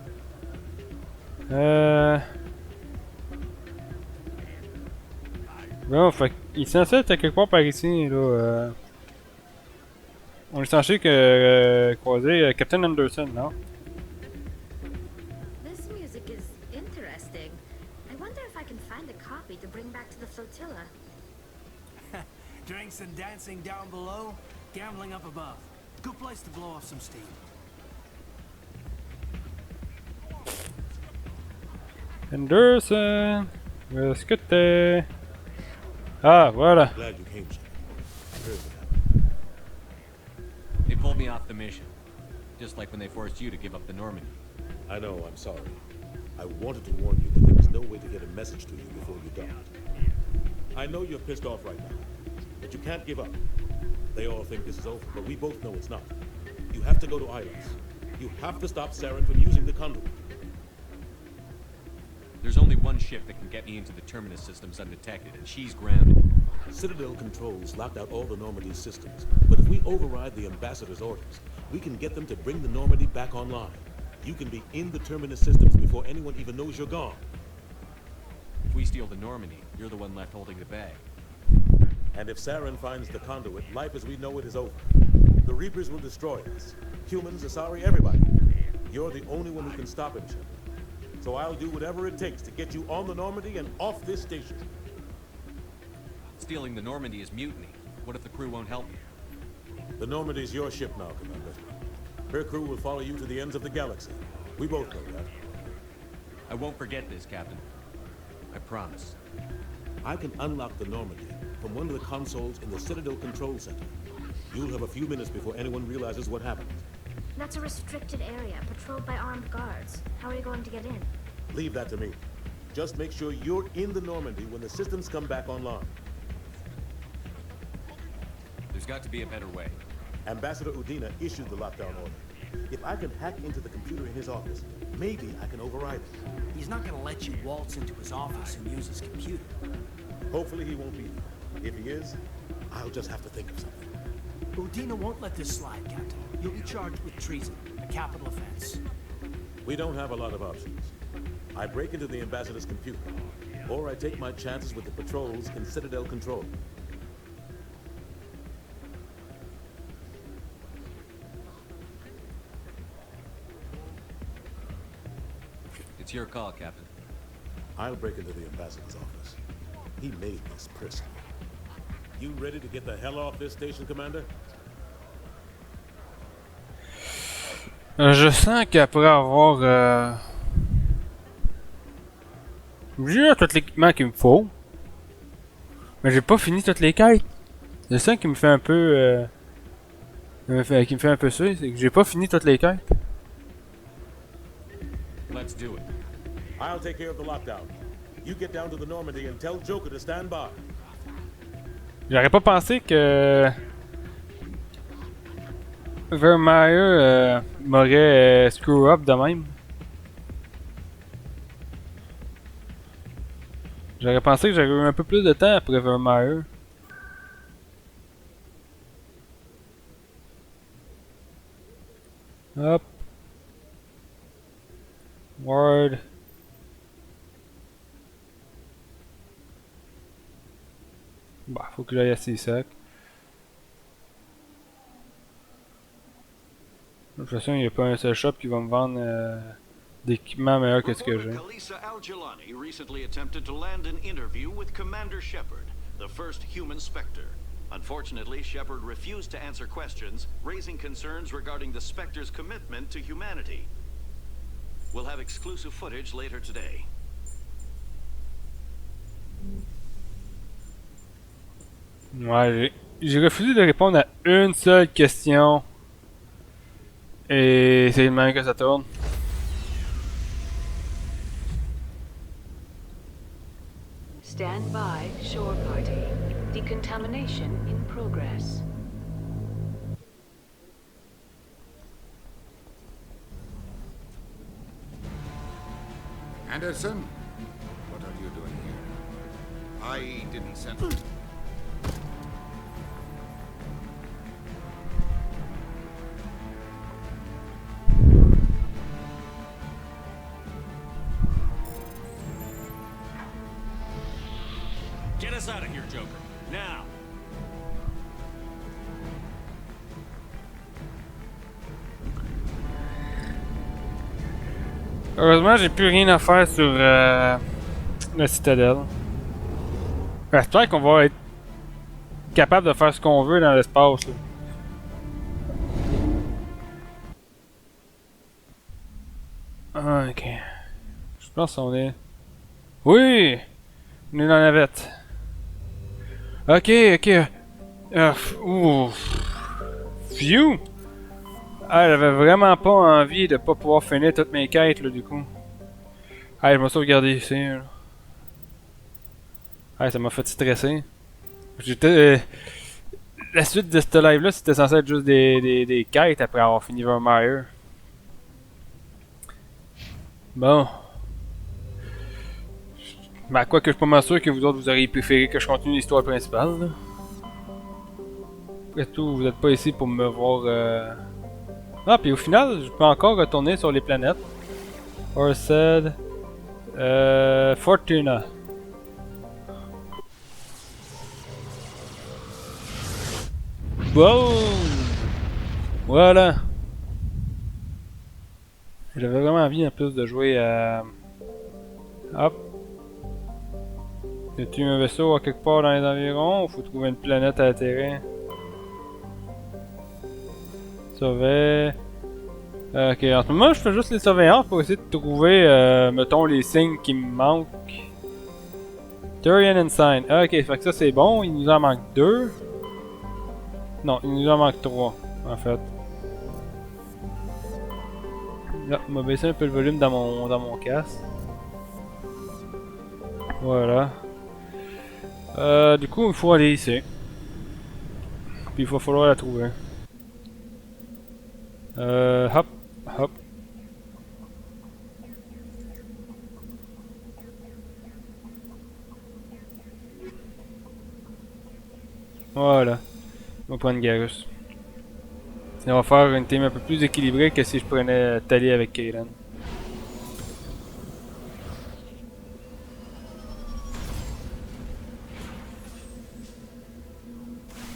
Bon, fait il est censé être quelque part par ici, là. On est censé croiser Captain Anderson, non? This music is interesting. I wonder if I can find a copy to bring back to the flotilla. Drinks and dancing down below, gambling up above. Good place to blow off some steam. Anderson, où est-ce que t'es? Ah, voilà. Glad you came, Shepard. I heard what happened. They pulled me off the mission. Just like when they forced you to give up the Normandy. I know, I'm sorry. I wanted to warn you, but there was no way to get a message to you before you died. I know you're pissed off right now, but you can't give up. They all think this is over, but we both know it's not. You have to go to Islands. You have to stop Saren from using the conduit. There's only one ship that can get me into the Terminus systems undetected, and she's grounded. Citadel controls locked out all the Normandy's systems, but if we override the Ambassador's orders, we can get them to bring the Normandy back online. You can be in the Terminus systems before anyone even knows you're gone. If we steal the Normandy, you're the one left holding the bag. And if Saren finds the conduit, life as we know it is over. The Reapers will destroy us. Humans, Asari, everybody. You're the only one who can stop him, Shepard. So I'll do whatever it takes to get you on the Normandy and off this station. Stealing the Normandy is mutiny. What if the crew won't help me? The Normandy's your ship now, Commander. Her crew will follow you to the ends of the galaxy. We both know that. I won't forget this, Captain. I promise. I can unlock the Normandy from one of the consoles in the Citadel Control Center. You'll have a few minutes before anyone realizes what happened. That's a restricted area, patrolled by armed guards. How are you going to get in? Leave that to me. Just make sure you're in the Normandy when the systems come back online. There's got to be a better way. Ambassador Udina issued the lockdown order. If I can hack into the computer in his office, maybe I can override it. He's not gonna let you waltz into his office and use his computer. Hopefully he won't be. If he is, I'll just have to think of something. Udina won't let this slide, Captain. You'll be charged with treason, a capital offense. We don't have a lot of options. I break into the ambassador's computer, or I take my chances with the patrols in Citadel control. It's your call, Captain. I'll break into the ambassador's office. He made this personally. You ready to get the hell off this station, Commander? Je sens qu'après avoir j'ai tout l'équipement qu'il me faut, mais j'ai pas fini toutes les quêtes. Je sens qu'il me fait un peu qu'il me fait un peu ça, c'est que j'ai pas fini toutes les quêtes. Let's do it. I'll take care of the lockdown. You get down to the Normandy and tell Joker to stand by. J'aurais pas pensé que Virmire m'aurait screw up de même. J'aurais pensé que j'aurais eu un peu plus de temps après Virmire. Hop. Word. Bah, faut que j'aille à C-Sac. De toute façon, il n'y a pas un seul shop qui va me vendre d'équipements meilleurs que ce que j'ai. Kalisa Al-Jalani recently attempted to land an interview with Commander Shepard, the first human Spectre. Unfortunately, Shepard refused to answer questions, raising concerns regarding the Spectre's commitment to humanity. We'll have exclusive footage later today. Ouais, j'ai refusé de répondre à une seule question. Et c'est le même que ça tourne. Stand by, shore party. Decontamination in progress. Anderson, what are you doing here? I didn't send... Get us out of here, Joker. Now. Heureusement, j'ai plus rien à faire sur la citadelle. J'espère qu'on va être capable de faire ce qu'on veut dans l'espace. Ok. Je pense qu'on est... Oui! On est dans la navette. Ok, ok. Phew! Ah, j'avais vraiment pas envie de pas pouvoir finir toutes mes quêtes, là, du coup. Ah, je m'ai sauvegardé ici, là. Ah, ça m'a fait stresser. J'étais... La suite de ce live-là, c'était censé être juste des quêtes après avoir fini Virmire. Bon. Ben, quoi que je suis pas mal sûr que vous autres, vous auriez préféré que je continue l'histoire principale, là. Après tout, vous êtes pas ici pour me voir... Ah, puis au final, je peux encore retourner sur les planètes. Orsed... Fortuna. Boom! Voilà! J'avais vraiment envie en plus de jouer à... Hop! Y a-t-il un vaisseau à quelque part dans les environs ou faut trouver une planète à atterrir? Surveille... Ok, en ce moment je fais juste les surveillances pour essayer de trouver, mettons, les signes qui me manquent. Turian Ensign. Ok, fait que ça c'est bon, il nous en manque 2. Non, il nous en manque 3, en fait. Là, on va baisser un peu le volume dans mon casque. Voilà. Du coup, il faut aller ici. Puis il va falloir la trouver. Hop, hop. Voilà. On va prendre Garus. Et on va faire une team un peu plus équilibrée que si je prenais Tali avec Kailan.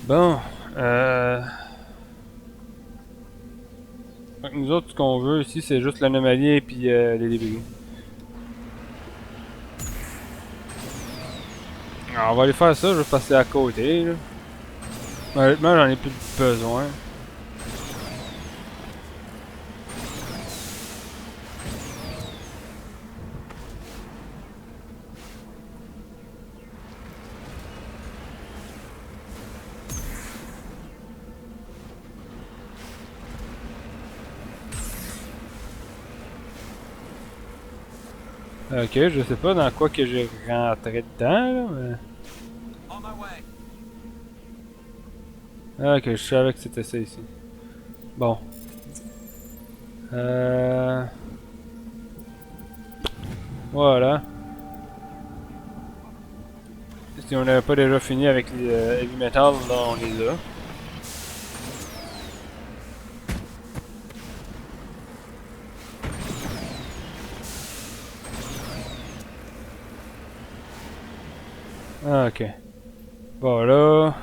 Bon, donc nous autres, ce qu'on veut ici, c'est juste l'anomalie et puis les débris. Alors, on va aller faire ça, je vais passer à côté, là. Honnêtement, j'en ai plus besoin. Ok, je sais pas dans quoi que j'ai rentré dedans, là, mais... Ok, je savais que c'était ça ici. Bon. Voilà. Si on n'avait pas déjà fini avec les heavy metal, là on les a. Ah, ok. Bon, là...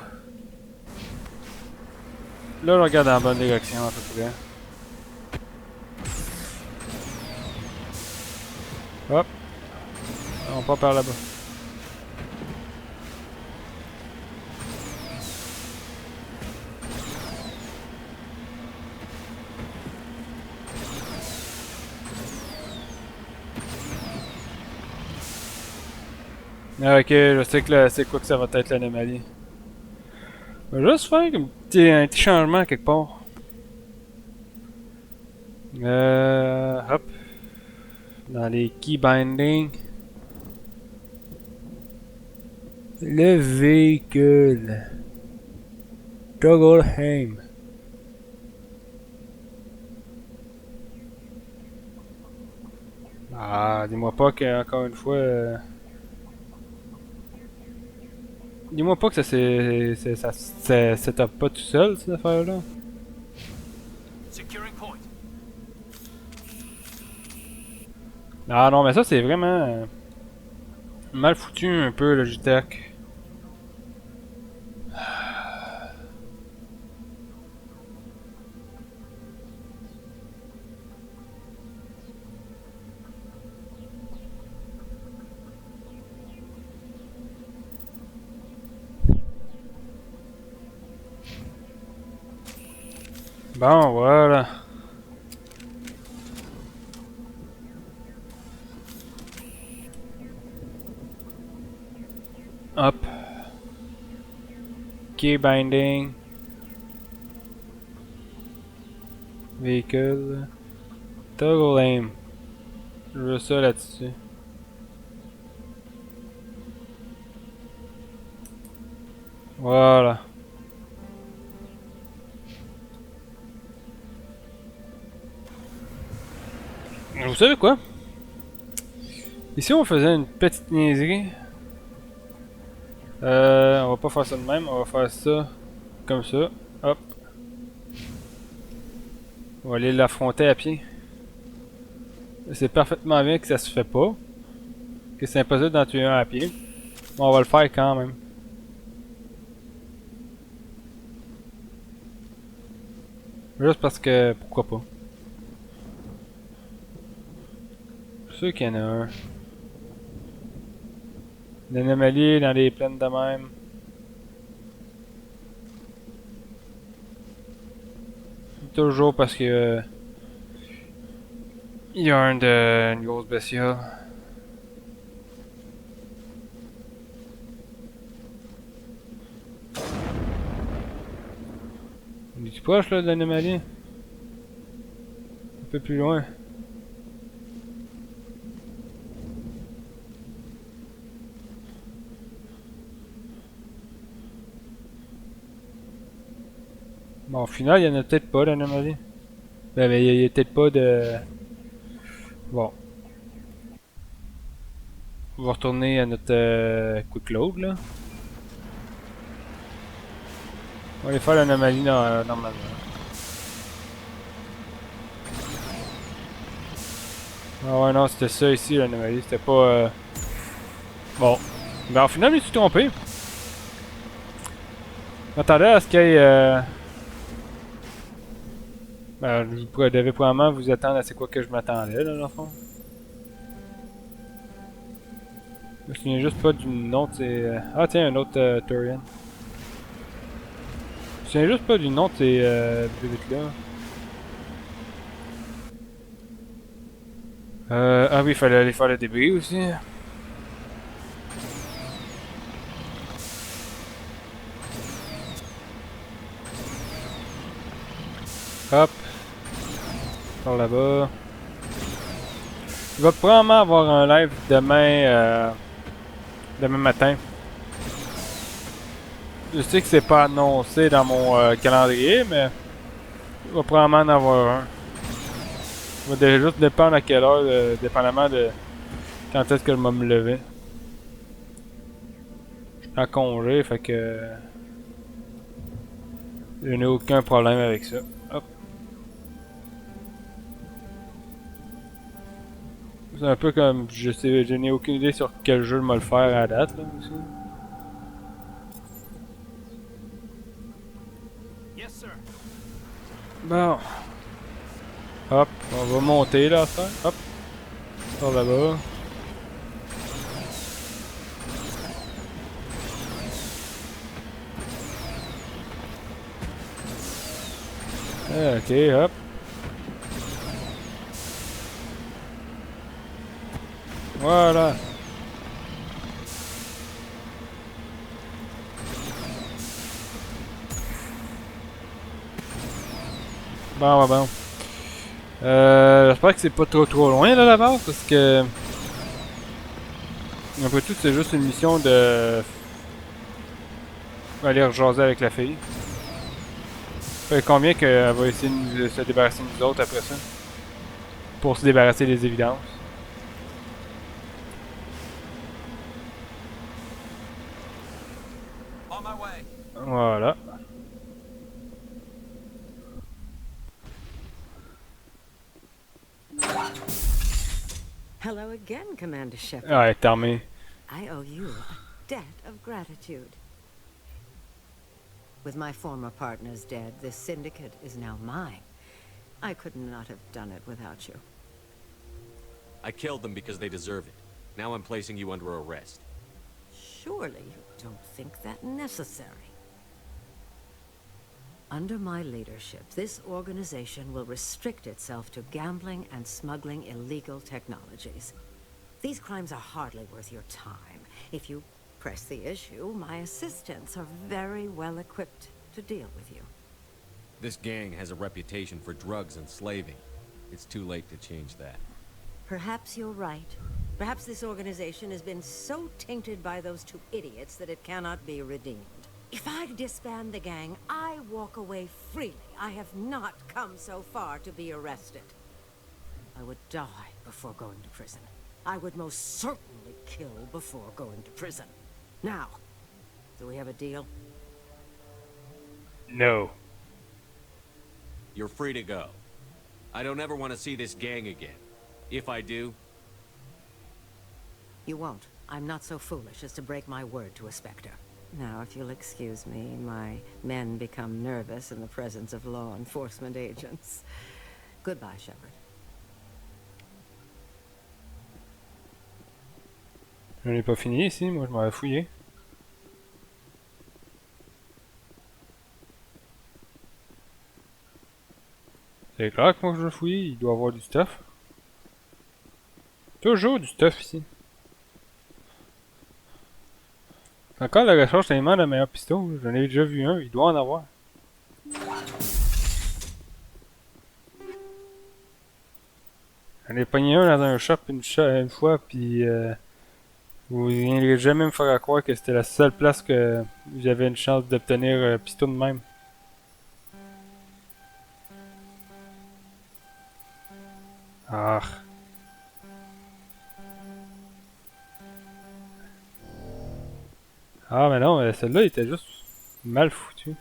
Là, on regarde dans la bonne direction, à peu près. Hop. On part par là-bas. Ah, ok, je sais que c'est quoi que ça va être l'anomalie. On va juste faire un petit changement quelque part. Hop. Dans les key bindings. Le véhicule. Toggle aim. Ah, dis-moi pas que encore une fois. Dis-moi pas que ça setup pas tout seul cette affaire-là. Ah non, mais ça c'est vraiment mal foutu un peu le JTAC. Bon, voilà. Hop. Key binding. Véhicule. Toggle aim. Je veux ça là-dessus. Voilà. Vous savez quoi? Ici on faisait une petite niaiserie. On va pas faire ça de même, on va faire ça comme ça. Hop. On va aller l'affronter à pied. C'est parfaitement bien que ça se fait pas. Que c'est impossible d'en tuer un à pied. Mais on va le faire quand même. Juste parce que pourquoi pas. Je suis sûr qu'il y en a un. L'anomalie dans les plaines de même. Toujours parce que il y a une grosse bestiole. Il est proche là de l'anomalie. Un peu plus loin. Bon, au final, il y en a peut-être pas l'anomalie. Ben, mais il y a peut-être pas de... Bon. On va retourner à notre quick load là. On va aller faire l'anomalie normalement. Ah ouais non, c'était ça ici l'anomalie, c'était pas... Bon. Ben au final, je me suis trompé. Je m'attendais à ce qu'il y ait... Ben, vous devez probablement vous attendre à c'est quoi que je m'attendais, là, dans le fond. Je me souviens juste pas du nom de ces... Ah tiens, un autre Turian. Je me souviens juste pas du nom de ces bébites-là. Ah oui, il fallait aller faire le débris aussi. Hop. Par là-bas. Il va probablement avoir un live demain, demain matin. Je sais que c'est pas annoncé dans mon calendrier, mais il va probablement en avoir un. Il va juste dépendre à quelle heure, dépendamment de quand est-ce que je vais me lever. Je suis en congé, fait que je n'ai aucun problème avec ça. Hop. C'est un peu comme je n'ai aucune idée sur quel jeu je vais le faire à la date là aussi. Bon. Hop, on va monter là, ça. Hop. Par là-bas. Ok, hop. Voilà. Bon. J'espère que c'est pas trop loin là la base parce que après tout c'est juste une mission de aller rejaser avec la fille. Fait combien qu'elle va essayer de se débarrasser de nous autres après ça? Pour se débarrasser des évidences. Voilà. Hello again, Commander Shepard. Ah, elle est armée. I owe you a debt of gratitude. With my former partners dead, this syndicate is now mine. I could not have done it without you. I killed them because they deserve it. Now I'm placing you under arrest. Surely you don't think that necessary. Under my leadership, this organization will restrict itself to gambling and smuggling illegal technologies. These crimes are hardly worth your time. If you press the issue, my assistants are very well equipped to deal with you. This gang has a reputation for drugs and slaving. It's too late to change that. Perhaps you're right. Perhaps this organization has been so tainted by those two idiots that it cannot be redeemed. If I disband the gang, I walk away freely. I have not come so far to be arrested. I would die before going to prison. I would most certainly kill before going to prison. Now, do we have a deal? No. You're free to go. I don't ever want to see this gang again. If I do... You won't. I'm not so foolish as to break my word to a Spectre. Now, if you'll excuse me, my men become nervous in the presence of law enforcement agents. Goodbye, Shepard. Je n'ai pas fini ici, moi je m'avais fouillé. C'est clair que moi je vais fouiller, il doit y avoir du stuff. Toujours du stuff ici. Encore la recherche tellement de meilleurs pistons, j'en ai déjà vu un, il doit en avoir. J'en ai pogné un dans un shop une fois, puis vous ne viendrez jamais me faire croire que c'était la seule place que j'avais une chance d'obtenir un piston de même. Ah. Ah mais non, celle-là était juste mal foutue.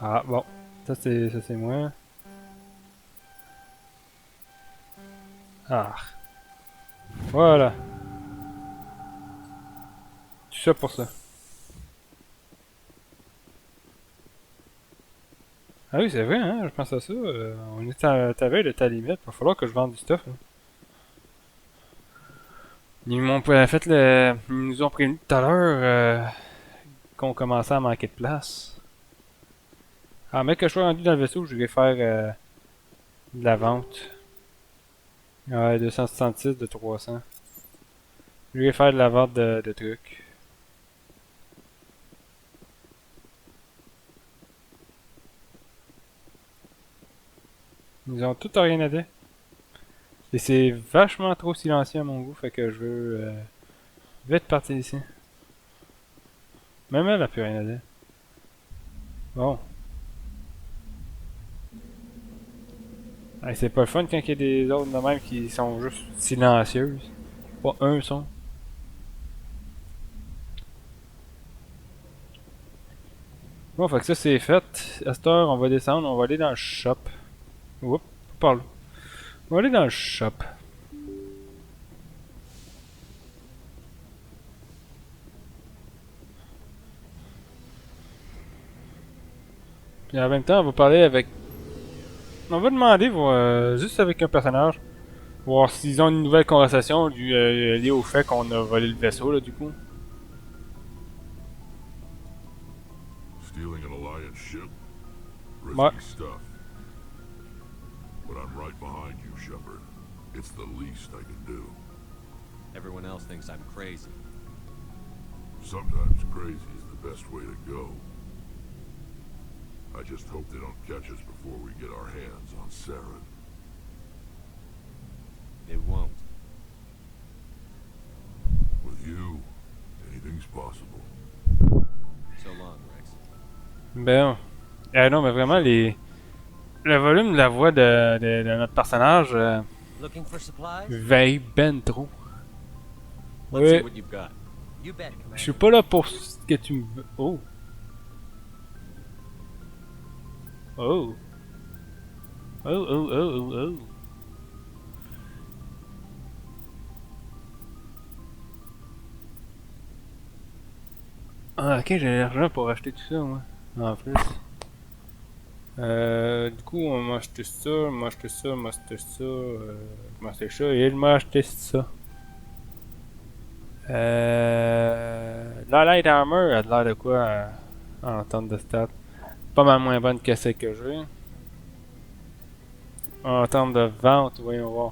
Ah bon, ça c'est moi. Ah. Voilà. Tout ça pour ça. Ah oui, c'est vrai, hein, je pense à ça. On est à ta veille de ta limite. Il va falloir que je vende du stuff. Là. Ils m'ont fait le. Ils nous ont prévenu tout à l'heure qu'on commençait à manquer de place. Ah, mais que je sois rendu dans le vaisseau, je vais faire de la vente. Ouais, 266 de 300. Je vais faire de la vente de trucs. Ils ont tout rien à dire. Et c'est vachement trop silencieux à mon goût, fait que je veux vite partir d'ici. Même elle a plus rien à dire. Bon. Hey, c'est pas le fun quand il y a des autres de même qui sont juste silencieuses. Pas un son. Bon, fait que ça c'est fait. À cette heure, on va descendre, on va aller dans le shop. Oups, pas par là. On va aller dans le shop. Puis en même temps, on va parler avec... On va demander, juste avec un personnage, voir s'ils ont une nouvelle conversation liée au fait qu'on a volé le vaisseau, là, du coup. Stealing an Alliance ship? Ouais. Risky stuff. But I'm right behind you, Shepard. It's the least I can do. Everyone else thinks I'm crazy. Sometimes crazy is the best way to go. I just hope they don't catch us before we get our hands on Saren. They won't. With you, anything's possible. So long, Rex. Ben, non, mais vraiment, le volume de la voix de notre personnage veille ben trop. Oui. Je suis pas là pour ce que tu me veux. Oh. Oh. Oh, oh, oh, oh, oh. Ah, ok, j'ai l'argent pour acheter tout ça, moi. En plus. Du coup, on m'a acheté ça, m'a acheté ça, m'a acheté ça, m'a acheté ça, et il m'a acheté ça. La light armor a l'air de quoi en termes de stats? Pas mal moins bonne que celle que j'ai. En termes de vente, oui, on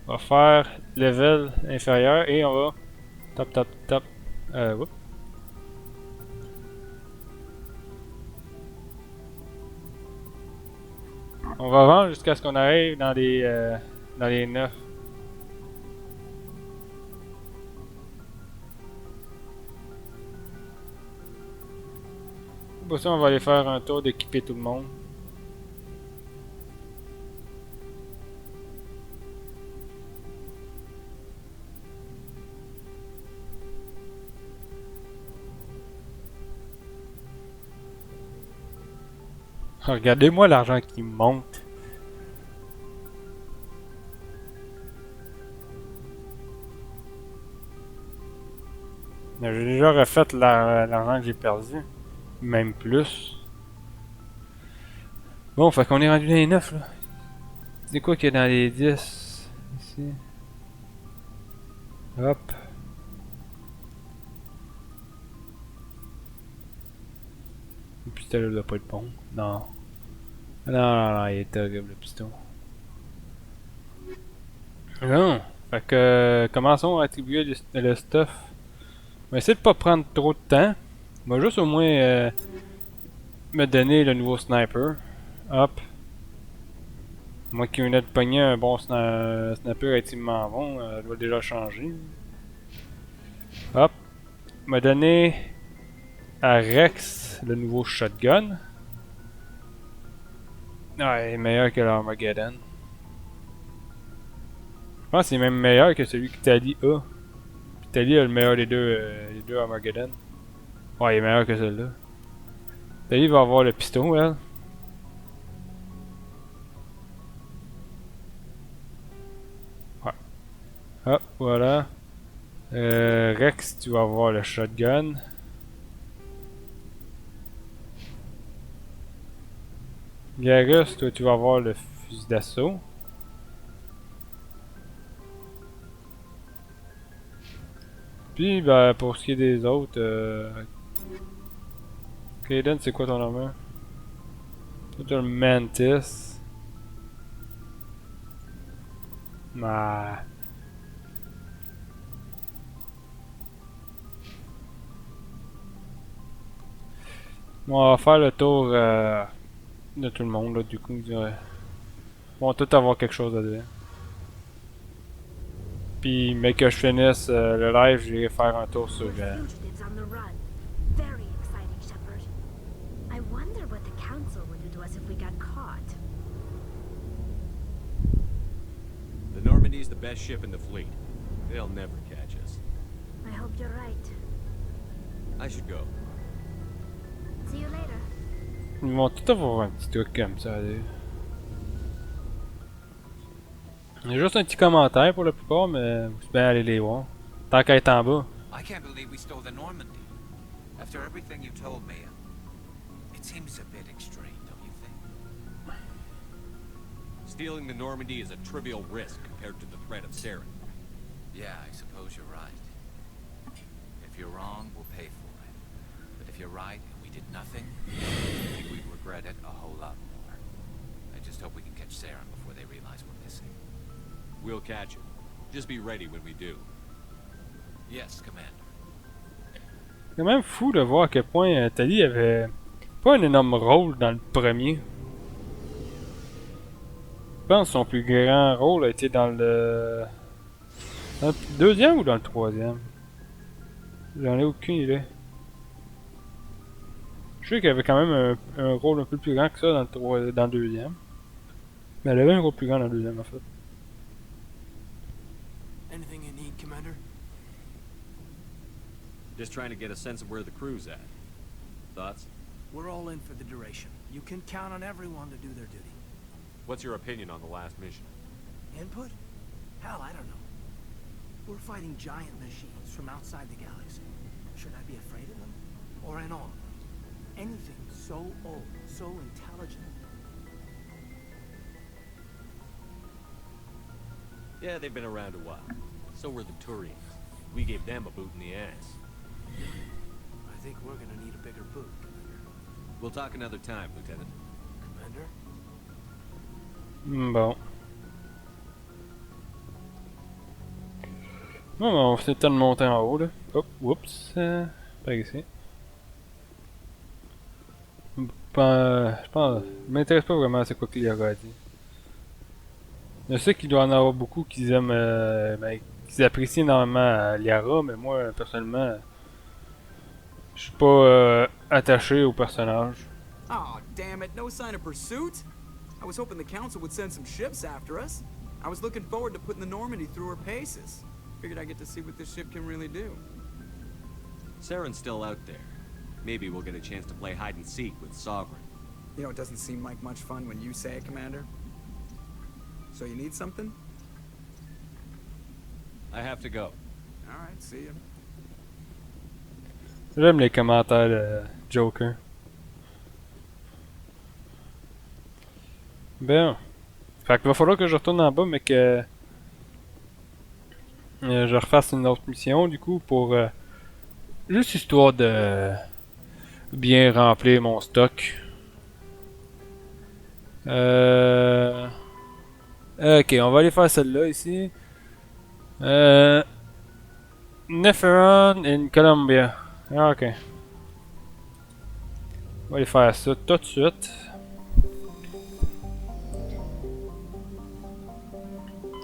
va faire level inférieur et on va top. Whoop. On va vendre jusqu'à ce qu'on arrive dans les 9. Pour ça, on va aller faire un tour d'équiper tout le monde. Regardez-moi l'argent qui monte. J'ai déjà refait l'argent que j'ai perdu. Même plus. Bon, fait qu'on est rendu dans les 9 là. C'est quoi qu'il y a dans les 10? Ici. Hop. Le pistolet doit pas être bon. Non. Non, il est terrible le piston. Non. Fait que commençons à attribuer le stuff. On va essayer de pas prendre trop de temps. On va juste au moins me donner le nouveau sniper. Hop. Moi qui venais de pogner un bon sniper relativement bon, je vais déjà changer. Hop. M'a donné à Rex le nouveau shotgun. Ouais, il est meilleur que l'Armageddon. Je pense que c'est même meilleur que celui que Tali a. Puis Tali a le meilleur des deux Armageddon. Ouais, il est meilleur que celui-là. Tali va avoir le piston, elle. Ouais. Hop, voilà. Rex, tu vas avoir le shotgun. Garus, toi tu vas avoir le fusil d'assaut. Puis ben pour ce qui est des autres, Kaden, c'est quoi ton armure? Toi t'as le Mantis. Nah. Bon, on va faire le tour de tout le monde là, du coup, je dirais. On va tous avoir quelque chose à dire. Puis, mais que je finisse le live, j'irai faire un tour sur. Fugitives on the run. Very exciting, Shepard. I wonder what the council would do to us if we got caught. The Normandy's the best ship in the fleet. They'll never catch us. I hope you're right. I should go. See you later. Ils vont tout avoir un petit truc comme ça. Là. Il y a juste un petit commentaire pour la plupart, mais vous pouvez bien aller les voir. Tant qu'à être en bas. I can't believe we stole the Normandy. After everything you told me, it seems a bit extreme, don't you think? Stealing the Normandy is a trivial risk compared to the threat of Saren. Yeah, I suppose you're right. If you're wrong, we'll pay for it. But if you're right and we did nothing, I think we'd regret it a whole lot more. I just hope we can catch Saren before they realize we're missing. We'll catch him. Just be ready when we do. Yes, Commander. C'est quand même fou de voir à quel point Tali avait pas un énorme rôle dans le premier. Je pense que son plus grand rôle a été dans le deuxième ou dans le troisième. J'en ai aucune idée. Je sais qu'il avait quand même un rôle un peu plus grand que ça dans le deuxième. Mais elle avait un rôle plus grand dans le deuxième en fait. Anything you need, Commander? Just trying to get a sense of where the crew's at. Thoughts? We're all in for the duration. You can count on everyone to do their duty. What's your opinion on the last mission? Input? Hell, I don't know. We're fighting giant machines from outside the galaxy. Should I be afraid of them? Or in awe of them? Anything so old, so intelligent. Yeah, they've been around a while. So were the Turians. We gave them a boot in the ass. I think we're gonna need a bigger boot, Commander. We'll talk another time, Lieutenant. Commander? Bon. Bon, on fait le temps de monter en haut là. Hop, oups. Par ici. Je pense. Je m'intéresse pas vraiment à ce quoi qu'il y aura dit. Je sais qu'il doit en avoir beaucoup qui aiment. Qui apprécient énormément Liara, mais moi, personnellement. Je suis pas attaché au personnage. Oh, damn it, no sign of pursuit? I was hoping the council would send some ships after us. I was looking forward to putting the Normandy through her paces. Figured I'd get to see what this ship can really do. Saren's still out there. Maybe we'll get a chance to play hide and seek with Sovereign. You know, it doesn't seem like much fun when you say it, Commander. So you need something? I have to go. Alright, see you. J'aime les commentaires de Joker. Bon. Fait qu'il va falloir que je retourne en bas, mais que je refasse une autre mission, du coup, pour juste histoire de bien remplir mon stock. Ok, on va aller faire celle-là ici. Neferon in Colombia. Ah, ok. On va aller faire ça tout de suite.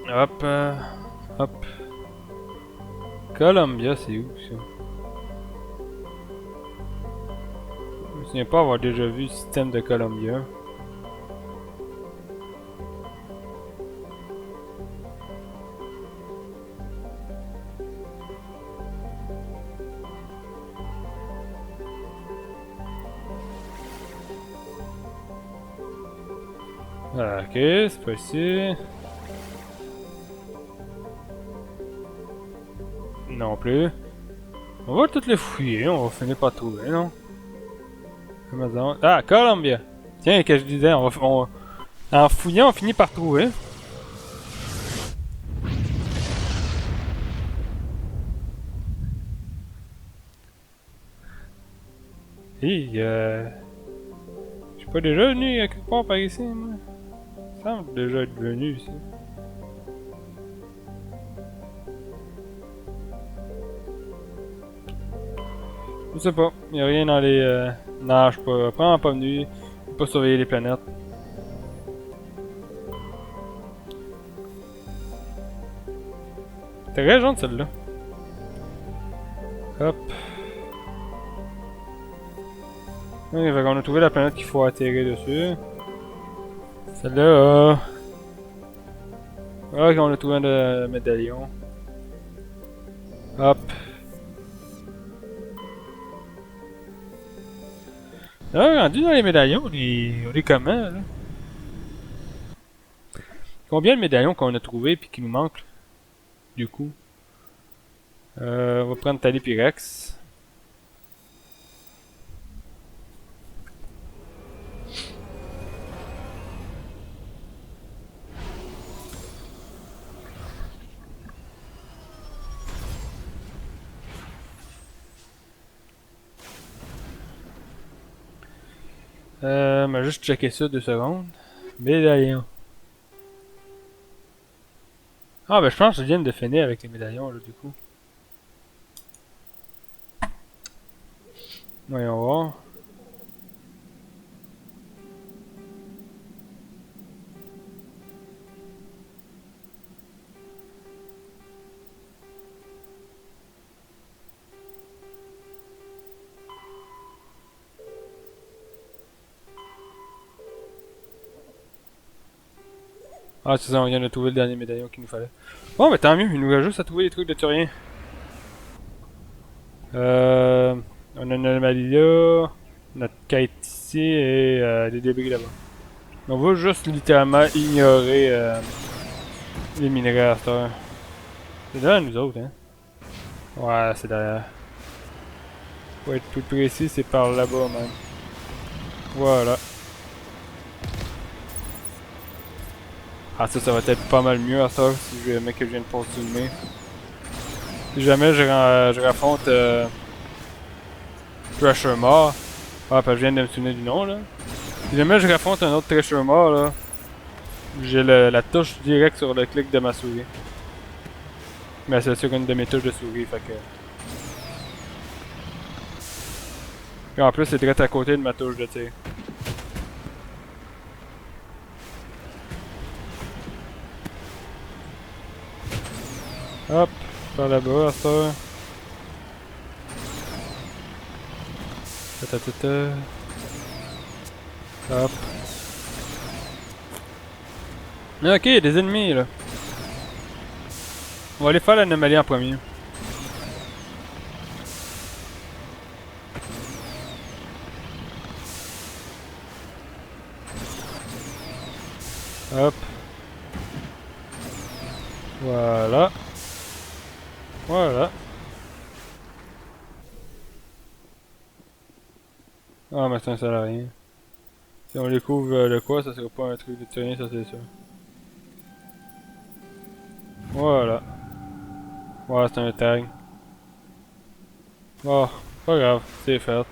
Hop. Hop. Colombia, c'est où ça? Je me souviens pas avoir déjà vu le système de Colombia. Ok, c'est pas ici. Non plus. On va toutes les fouiller, on va finir par trouver, non? Amazon. Ah, Colombia! Tiens, que je disais, en fouillant, on finit par trouver. Et je suis pas déjà venu quelque part par ici, moi. Il semble déjà être venu ici. Je sais pas, y a rien dans les... Non, je suis pas... Vraiment pas venu. J'ai pas surveillé les planètes. T'es très jaune celle-là. Hop. Ok, fait qu'on a trouvé la planète qu'il faut atterrir dessus. Celle-là, ok, on a trouvé un médaillon. Hop. Là, rendu dans les médaillons, on est comment, là? Combien de médaillons qu'on a trouvé puis qui nous manquent, du coup? On va prendre Tali puis Rex. On va juste checker ça 2 secondes. Médaillon. Ah, ben je pense que je viens de finir avec les médaillons, là, du coup. Voyons voir. Ah, c'est ça, on vient de trouver le dernier médaillon qu'il nous fallait. Bon, ben tant mieux, il nous reste juste à trouver les trucs de Turien. On a une anomalie là, notre quête ici et des débris là-bas. On va juste littéralement ignorer les minerais à cette heure. C'est derrière nous autres, hein? Ouais, c'est derrière. Pour être plus précis, c'est par là-bas, même. Voilà. Ah, ça va être pas mal mieux à ça si jamais que je viens de continuer. Si jamais je raffronte Treasure mort. Ah, parce que je viens de me souvenir du nom là. Si jamais je raffronte un autre Treasure mort là, j'ai la touche directe sur le clic de ma souris. Mais c'est sur une de mes touches de souris, fait que. Et en plus, c'est direct à côté de ma touche de tir. Hop, par là-bas, à ça. Hop. Ok, il y a des ennemis là. On va aller faire l'anomalie en premier. Hop. Voilà. Voilà. Ah, mais ça ne sert à rien. Si on découvre le quoi, ça sera pas un truc de Turien, ça c'est sûr. Voilà. Voilà, c'est un tag. Oh, pas grave, c'est fait.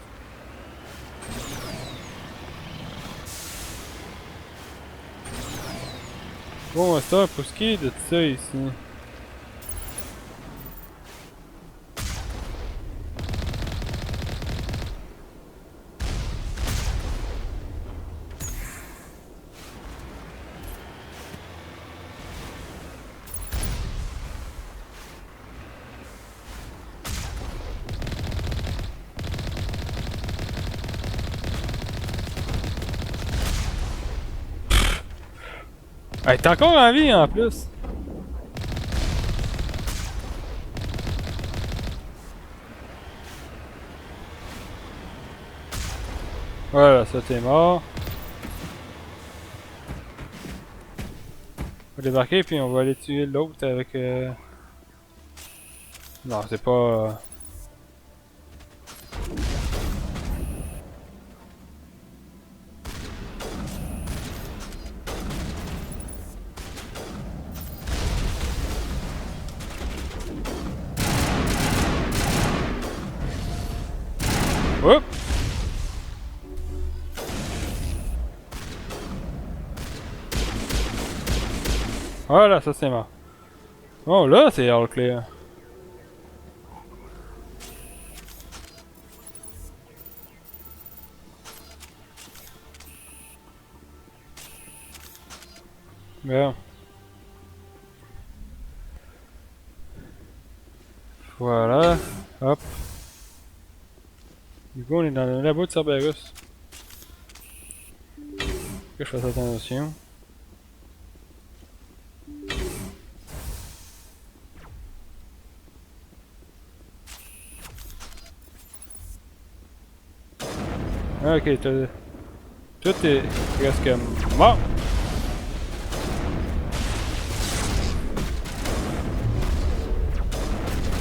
Bon, ça, pour ce qui est de ça ici. Hey, t'es encore en vie en plus! Voilà, ça t'es mort. On va débarquer puis on va aller tuer l'autre avec... Non, c'est pas... Hop! Voilà, ça c'est mort. Oh là, c'est all clear. Bien. Voilà. Hop. Du coup, on est dans le labo de Cerberus. Que je fasse attention. Ok, tout est presque mort.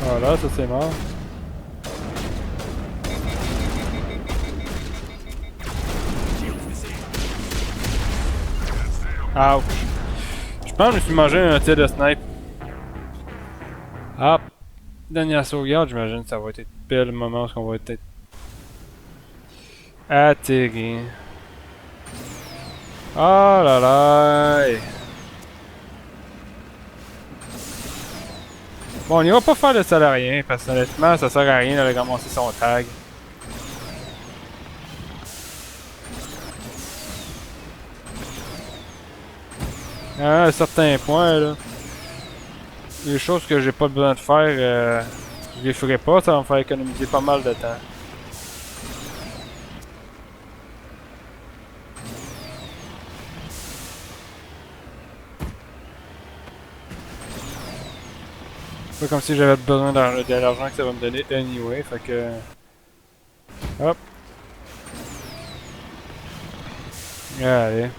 Voilà, ça c'est mort. Ouch. Je pense que je me suis mangé un tir de snipe. Hop. Dernière sauvegarde, j'imagine que ça va être pile le moment où on va être atterri. Oh là là. Bon, on ira pas faire le salarié, parce que honnêtement, ça sert à rien d'aller ramasser son tag. À un certain point, là, les choses que j'ai pas besoin de faire, je les ferai pas, ça va me faire économiser pas mal de temps. C'est pas comme si j'avais besoin de l'argent que ça va me donner anyway, fait que... Hop. Allez.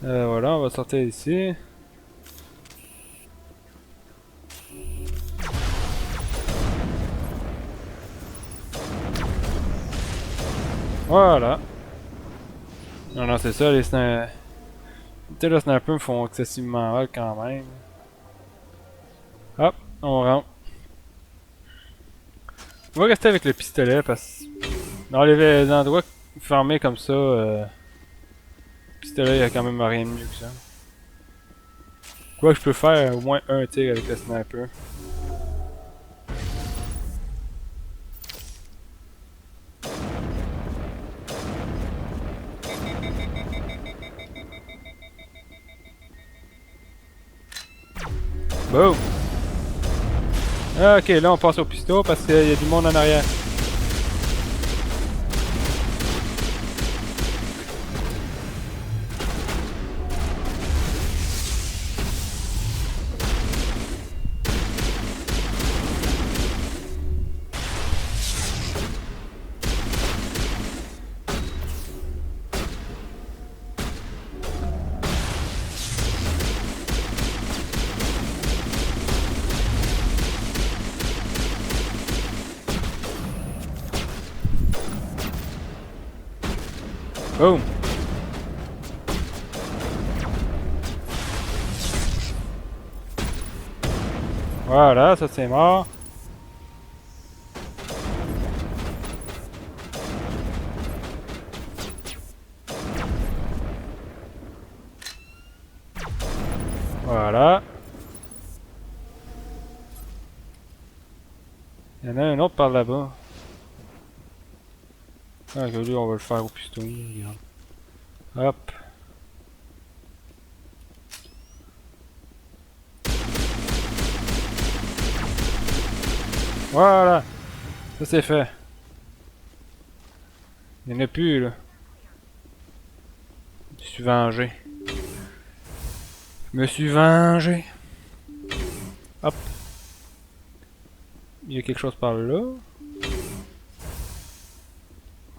Voilà, on va sortir ici. Voilà. Non, non, c'est ça, les snipers me font excessivement mal quand même. Hop, on rentre. On va rester avec le pistolet parce que dans les endroits fermés comme ça, le pistolet, il y a quand même rien de mieux que ça. Quoi, je peux faire au moins un tir avec le sniper. Boom! Ok, là on passe au pistolet parce qu'il y a du monde en arrière. Boom! Voilà, ça c'est mort. Voilà. Il y en a un autre par là-bas. Ah, que lui, on va le faire au pistolet. Regarde. Hop. Voilà. Ça c'est fait. Il n'y en a plus, là. Je me suis vengé. Je me suis vengé. Hop. Il y a quelque chose par là.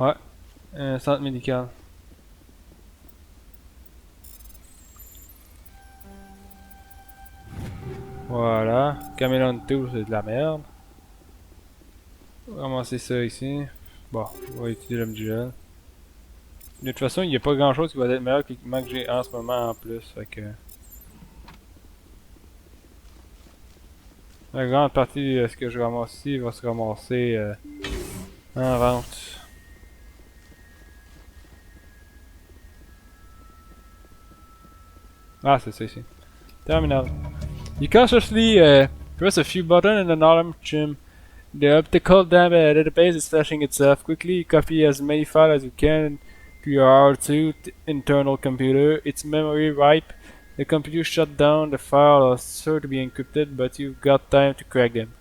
Ouais. Un centre médical. Voilà. Camelon Tool, c'est de la merde. On va ramasser ça ici. Bon, on va utiliser l'homme du gel. De toute façon, il n'y a pas grand chose qui va être meilleur que l'équipement que j'ai en ce moment en plus. Fait que... La grande partie de ce que je ramasse ici va se ramasser en vente. Ah, c'est ça ici. Terminal. You cautiously press a few buttons in the norm trim. The optical database is flashing itself. Quickly copy as many files as you can to your R2 internal computer. It's memory ripe. The computer shut down. The files are sure to be encrypted, but you've got time to crack them.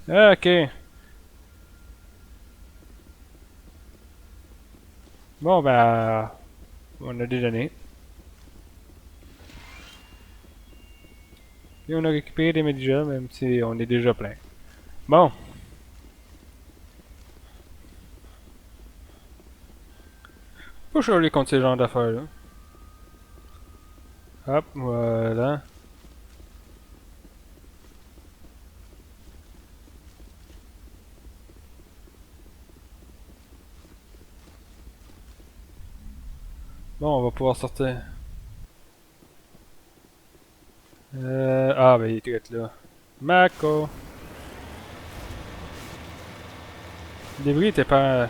Ok. Bon, ben... On a déjeuné. Et on a récupéré des médias, même si on est déjà plein. Bon. Faut charger contre ces genres d'affaires-là. Hop, voilà. Bon, on va pouvoir sortir. Ah, ben il est là. Mako! Le débris était pas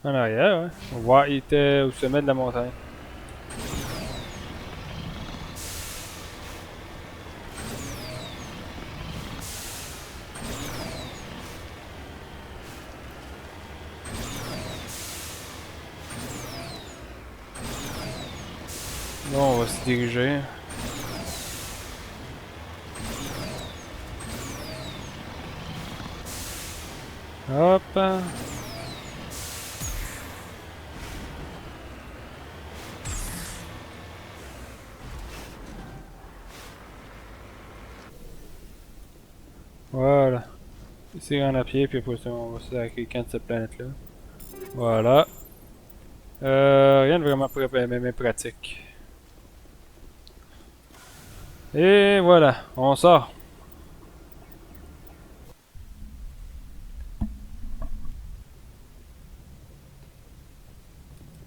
en arrière, ouais. On voit, il était au sommet de la montagne. Bon, on va se diriger. Hop. Voilà. Ici on a pied, puis après ça on va se à quelqu'un de cette planète-là. Voilà. Rien de vraiment pratique. Et voilà, on sort.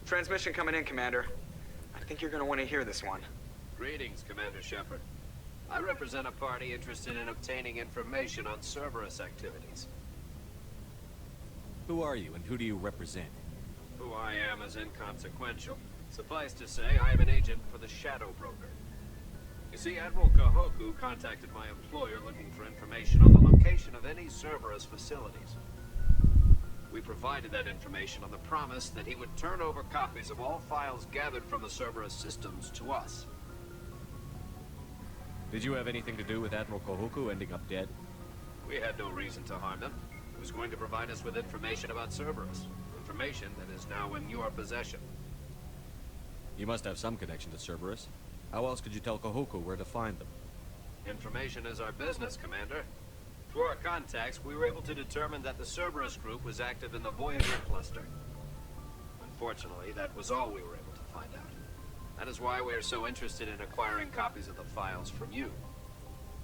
Transmission coming in, Commander. I think you're going to want to hear this one. Greetings, Commander Shepard. I represent a party interested in obtaining information on Cerberus activities. Who are you, and who do you represent? Who I am is inconsequential. Suffice to say, I am an agent for the Shadow Broker. You see, Admiral Kahoku contacted my employer looking for information on the location of any Cerberus facilities. We provided that information on the promise that he would turn over copies of all files gathered from the Cerberus systems to us. Did you have anything to do with Admiral Kahoku ending up dead? We had no reason to harm them. He was going to provide us with information about Cerberus. Information that is now in your possession. You must have some connection to Cerberus. How else could you tell Kahoku where to find them? Information is our business, Commander. Through our contacts, we were able to determine that the Cerberus group was active in the Voyager cluster. Unfortunately, that was all we were able to find out. That is why we are so interested in acquiring copies of the files from you.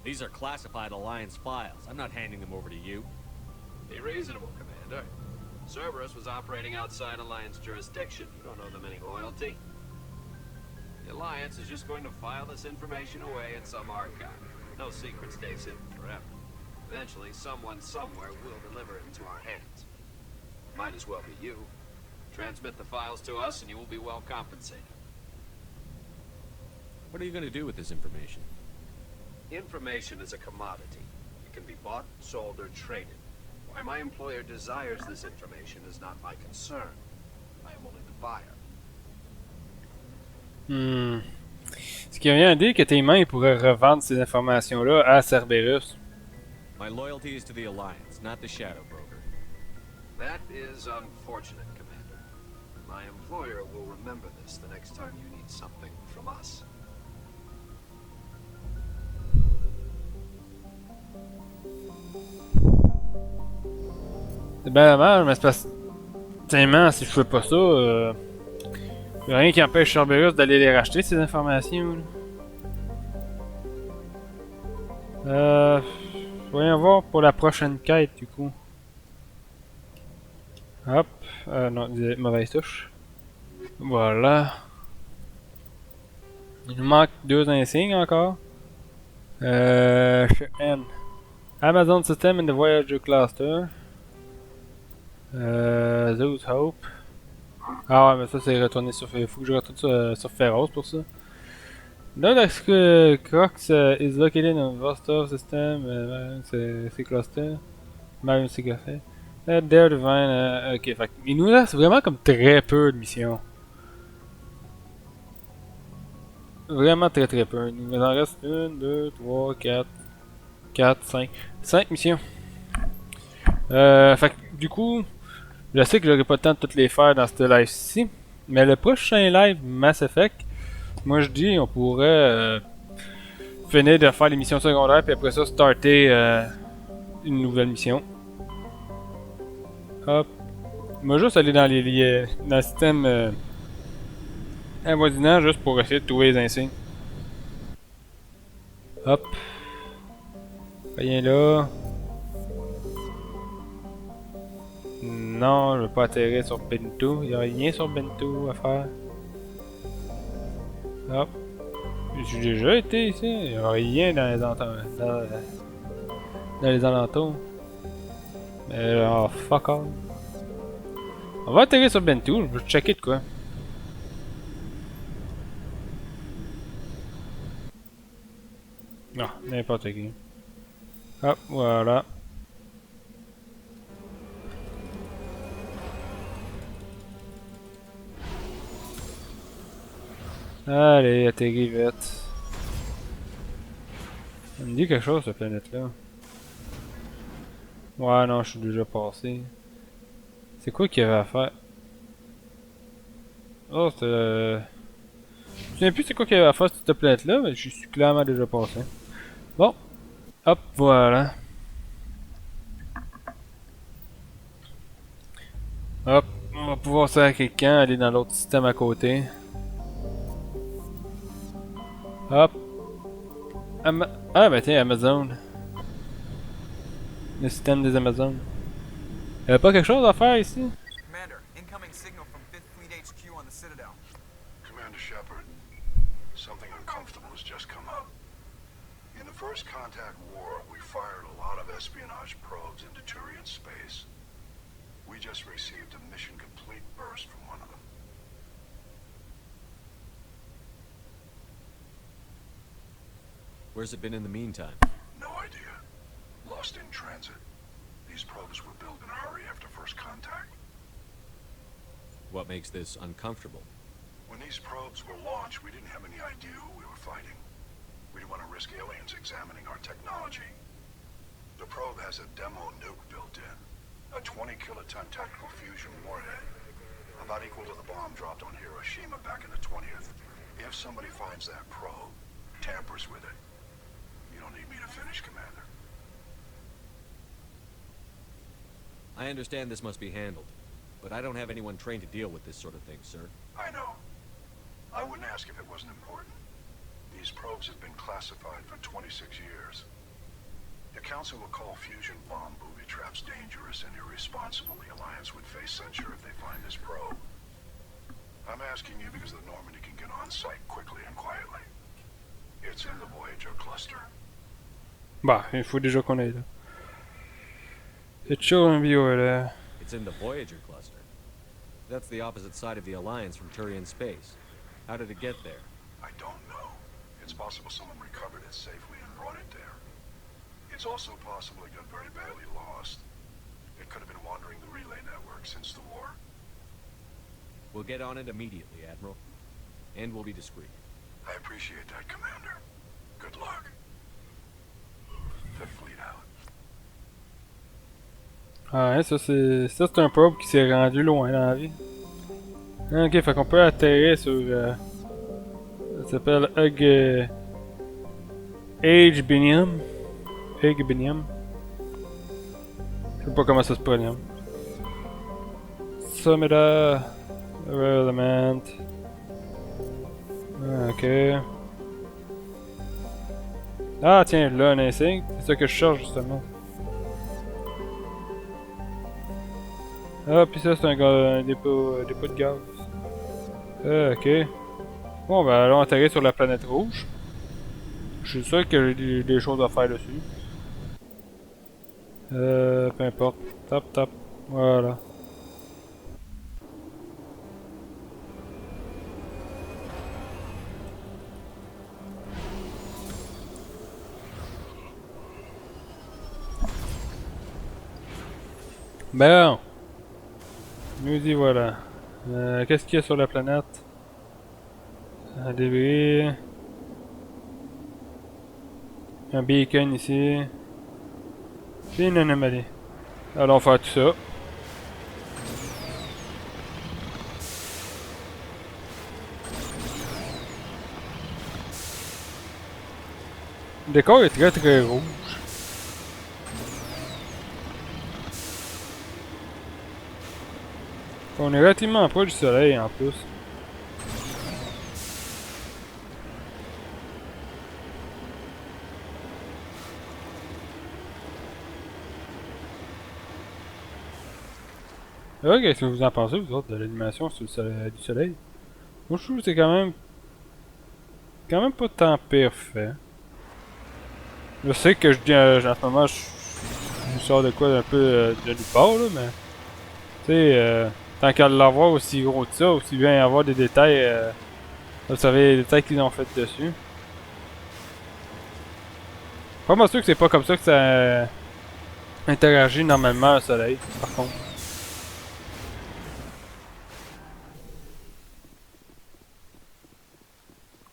These are classified Alliance files. I'm not handing them over to you. Be reasonable, Commander. Cerberus was operating outside Alliance jurisdiction. You don't owe them any loyalty. The Alliance is just going to file this information away in some archive. No secret stays hidden forever. Eventually, someone somewhere will deliver it into our hands. Might as well be you. Transmit the files to us and you will be well compensated. What are you going to do with this information? Information is a commodity. It can be bought, sold, or traded. Why my employer desires this information is not my concern. I am only the buyer. Ce qui revient à dire que tes mains pourraient revendre ces informations-là à Cerberus. My loyalty is to the Alliance, not the Shadow Broker. That is unfortunate, Commander. My employer will remember this the next time you need something from us. C'est bien dommage, mais c'est parce que... Tellement, si je fais pas ça, y'a rien qui empêche Cerberus d'aller les racheter, ces informations. Là. Voyons voir pour la prochaine quête du coup. Hop. Non, mauvaise touche. Voilà. Il nous manque 2 insignes encore. Chez N. Amazon System and the Voyager Cluster. Zeus Hope. Ah ouais, mais ça c'est retourner sur... Il faut que je retourne sur Pharos pour ça. The Crocs is located in Vostok System. C'est cluster. Même c'est café. Dare Divine. Ok, fait il nous reste vraiment comme très peu de missions. Vraiment très peu. Il nous en reste 1, 2, 3, 4, 5. 5 missions. Fait du coup, je sais que j'aurai pas le temps de toutes les faire dans ce live-ci. Mais le prochain live Mass Effect, moi je dis on pourrait finir de faire les missions secondaires puis après ça starter une nouvelle mission. Hop. Moi juste aller dans dans le système avoisinant juste pour essayer de trouver les insignes. Hop. Rien là. Non, je veux pas atterrir sur Bento. Il n'y a rien sur Bento à faire. Hop. J'ai déjà été ici. Il n'y a rien dans les alentours. Mais oh, fuck all. On va atterrir sur Bento. Je vais checker de quoi. Non, n'importe qui. Hop, voilà. Allez, atterris vite. Ça me dit quelque chose cette planète-là. Ouais, non, je suis déjà passé. C'est quoi qu'il y avait à faire? Oh, c'était... Je me souviens plus c'est quoi qu'il y avait à faire sur cette planète-là, mais je suis clairement déjà passé. Bon. Hop, voilà. Hop, on va pouvoir faire à quelqu'un, aller dans l'autre système à côté. Hop. Ah, ben tiens, Amazon. Le système des Amazones. Y'avait pas quelque chose à faire ici? Commander, incoming signal from 5th Fleet HQ on the Citadel. Commander Shepard, something uncomfortable has just come up. In the First Contact War, we fired a lot of espionage probes into Turian space. We just received a mission complete burst from one of them. Where's it been in the meantime? No idea. Lost in transit. These probes were built in a hurry after First Contact. What makes this uncomfortable? When these probes were launched, we didn't have any idea who we were fighting. We didn't want to risk aliens examining our technology. The probe has a demo nuke built in. A 20-kiloton tactical fusion warhead. About equal to the bomb dropped on Hiroshima back in the 20th. If somebody finds that probe, tampers with it, you don't need me to finish, Commander. I understand this must be handled, but I don't have anyone trained to deal with this sort of thing, sir. I know. I wouldn't ask if it wasn't important. These probes have been classified for 26 years. The Council will call fusion bomb booby traps dangerous and irresponsible. The Alliance would face censure if they find this probe. I'm asking you because the Normandy can get on site quickly and quietly. It's in the Voyager cluster. Bah, il faut déjà qu'on aille là. C'est chaud un bio là. It's in the Voyager cluster. That's the opposite side of the Alliance from Turian space. How did it get there? I don't know. It's possible someone recovered it safely and brought it there. It's also possible it got very badly lost. It could have been wandering the relay network since the war. We'll get on it immediately, Admiral. And we'll be discreet. I appreciate that, Commander. Good luck. Fifth Fleet out. Ah ouais, ça c'est un probe qui s'est rendu loin dans la vie. Ok, fait qu'on peut atterrir sur... ça s'appelle Agebinium. Agebinium. Je sais pas comment ça se prononce. Summida. Element. Ok. Ah tiens, là un insigne, c'est ça que je cherche justement. Ah puis ça c'est un dépôt de gaz. Ok. Bon ben allons atterrir sur la planète rouge. Je suis sûr qu'il y a des choses à faire dessus. Peu importe. Tap tap. Voilà. Bon. Nous y voilà. Qu'est-ce qu'il y a sur la planète? Un débris. Un beacon ici. Puis une anomalie. Allons faire tout ça. Le décor est très très rouge. On est relativement proche du soleil en plus. Ok, qu'est-ce que vous en pensez vous autres de l'animation sur du soleil? Moi je trouve que c'est quand même pas tant parfait. Je sais que je dis en ce moment je sors de quoi d'un peu de nulle part là, mais tu sais, tant qu'à l'avoir aussi gros que ça, aussi bien avoir des détails, vous savez les détails qu'ils ont fait dessus. Pas moi sûr que c'est pas comme ça que ça interagit normalement le soleil, par contre.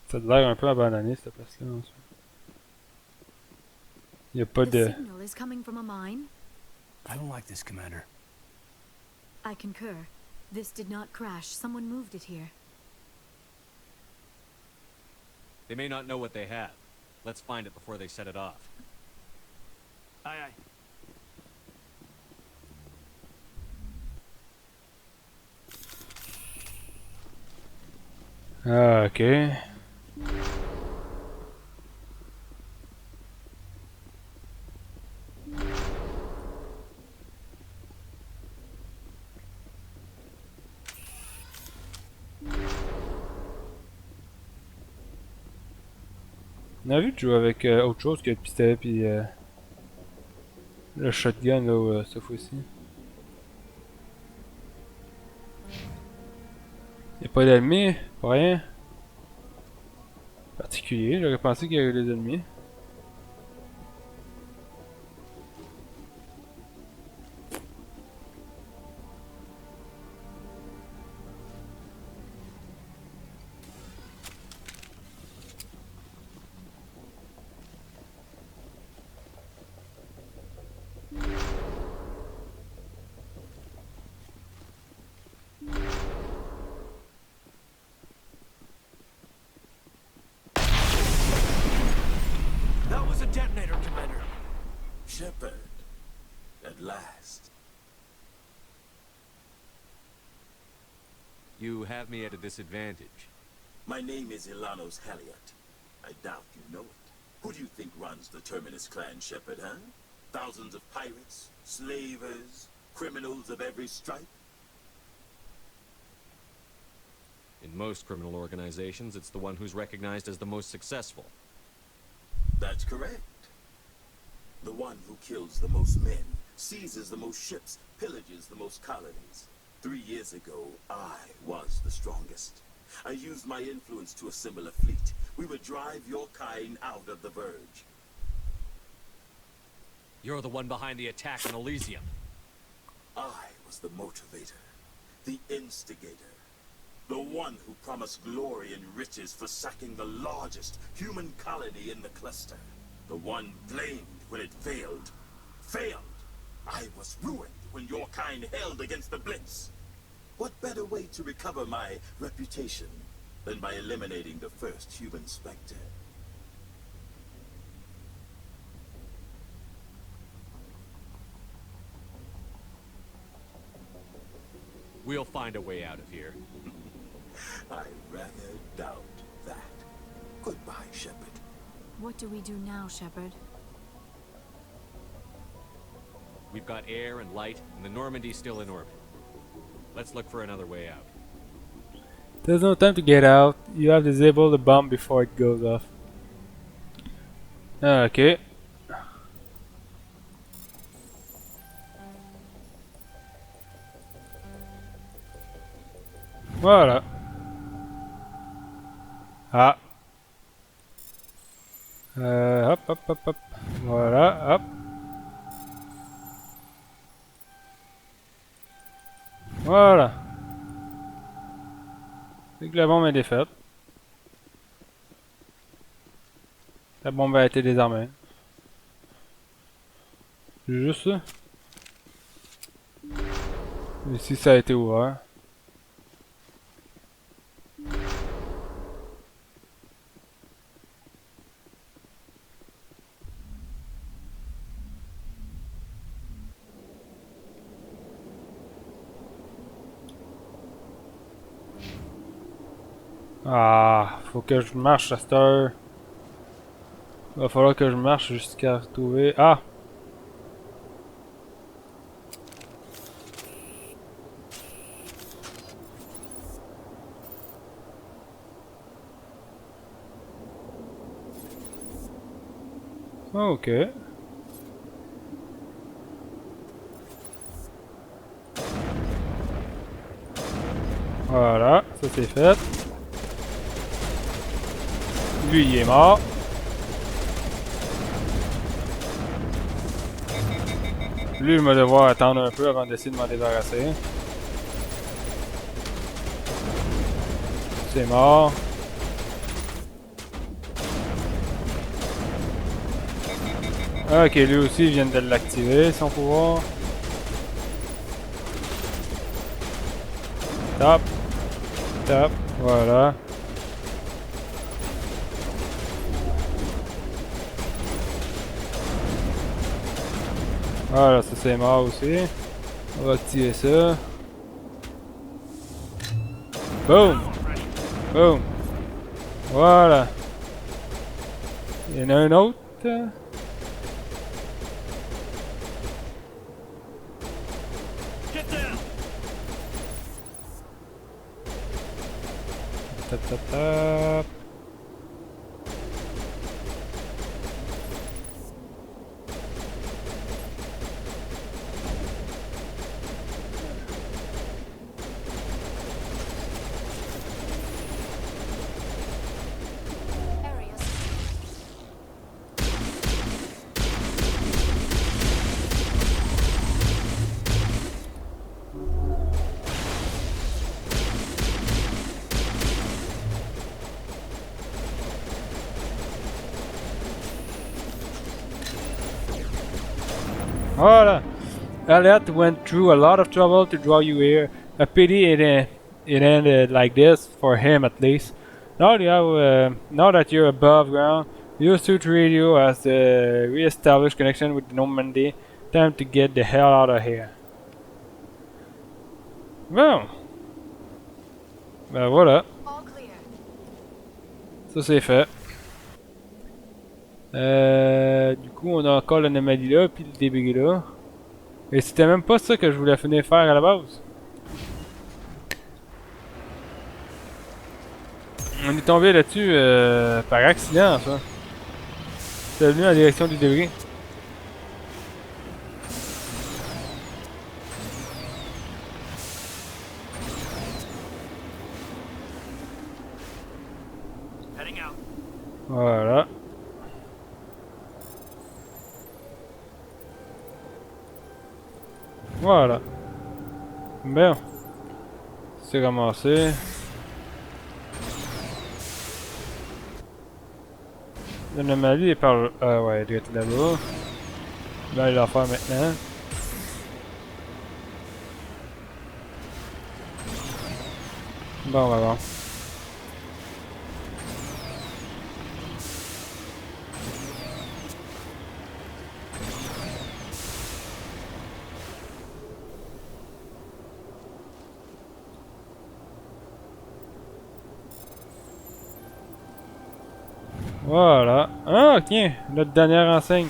Ça a l'air un peu abandonné cette place-là. Il n'y a pas de... signal is coming from a mine. I don't like this, Commander. I concur. This did not crash. Someone moved it here. They may not know what they have. Let's find it before they set it off. Aye, aye. Ah, ok. On a vu de jouer avec autre chose que le pistolet puis le shotgun là cette fois-ci. Y'a pas d'ennemis, pas rien. Particulier, j'aurais pensé qu'il y avait des ennemis. That was a detonator, Commander. Shepard, at last. You have me at a disadvantage. My name is Ilanos Halliot. I doubt you know it. Who do you think runs the Terminus clan, Shepard, huh? Thousands of pirates, slavers, criminals of every stripe? In most criminal organizations, it's the one who's recognized as the most successful. That's correct. The one who kills the most men, seizes the most ships, pillages the most colonies. 3 years ago, I was the strongest. I used my influence to assemble a fleet. We would drive your kind out of the Verge. You're the one behind the attack on Elysium. I was the motivator, the instigator, the one who promised glory and riches for sacking the largest human colony in the cluster. The one blamed when it failed. Failed! I was ruined when your kind held against the Blitz. What better way to recover my reputation than by eliminating the first human Spectre? We'll find a way out of here. I rather doubt that. Goodbye, Shepard. What do we do now, Shepard? We've got air and light, and the Normandy's still in orbit. Let's look for another way out. There's no time to get out. You have to disable the bomb before it goes off. Ok. Voilà. Ah. Hop, hop, hop, hop. Voilà, hop. Voilà. C'est que la bombe est défaite. La bombe a été désarmée. Juste ça. Ici ça a été ouvert. Ah, faut que je marche à cette heure. Il va falloir que je marche jusqu'à retrouver... Ah! Ok. Voilà, ça c'est fait. Lui il est mort. Lui je vais devoir attendre un peu avant d'essayer de m'en débarrasser. C'est mort. Ok, lui aussi vient de l'activer son pouvoir. Top. Top. Voilà. Voilà, ça c'est mort aussi. On va activer ça. Boom! Boom! Voilà. Il y en a un autre. Tap tap tap. Voilà. Elliot went through a lot of trouble to draw you here. A pity it ended like this, for him at least. Now that you're above ground, your suit radio has the re-established connection with the Normandy. Time to get the hell out of here. Bon. Ben voilà. Ça c'est fait. Du coup, on a encore l'anomalie là, puis le débris là. Et c'était même pas ça que je voulais finir faire à la base. On est tombé là-dessus par accident, ça. C'est venu en direction du débris. Voilà. Voilà. Bien. C'est ramassé. L'anomalie est par le... Ah ouais, elle doit être là-bas. Là, il va faire maintenant. Bon, on va voir. Voilà. Ah, tiens, notre dernière enseigne.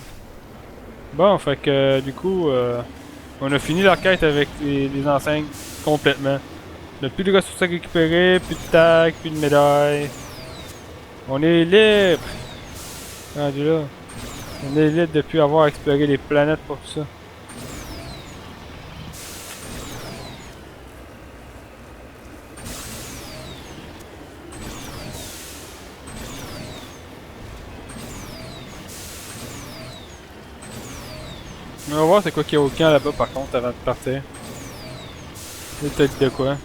Bon, fait que du coup, on a fini la quête avec les enseignes complètement. On n'a plus de ressources à récupérer, plus de tags, plus de médailles. On est libre! Rendu là. On est libre depuis avoir exploré les planètes pour tout ça. On va voir c'est quoi qu'il y a au camp là-bas par contre avant de partir. C'est peut-être de quoi.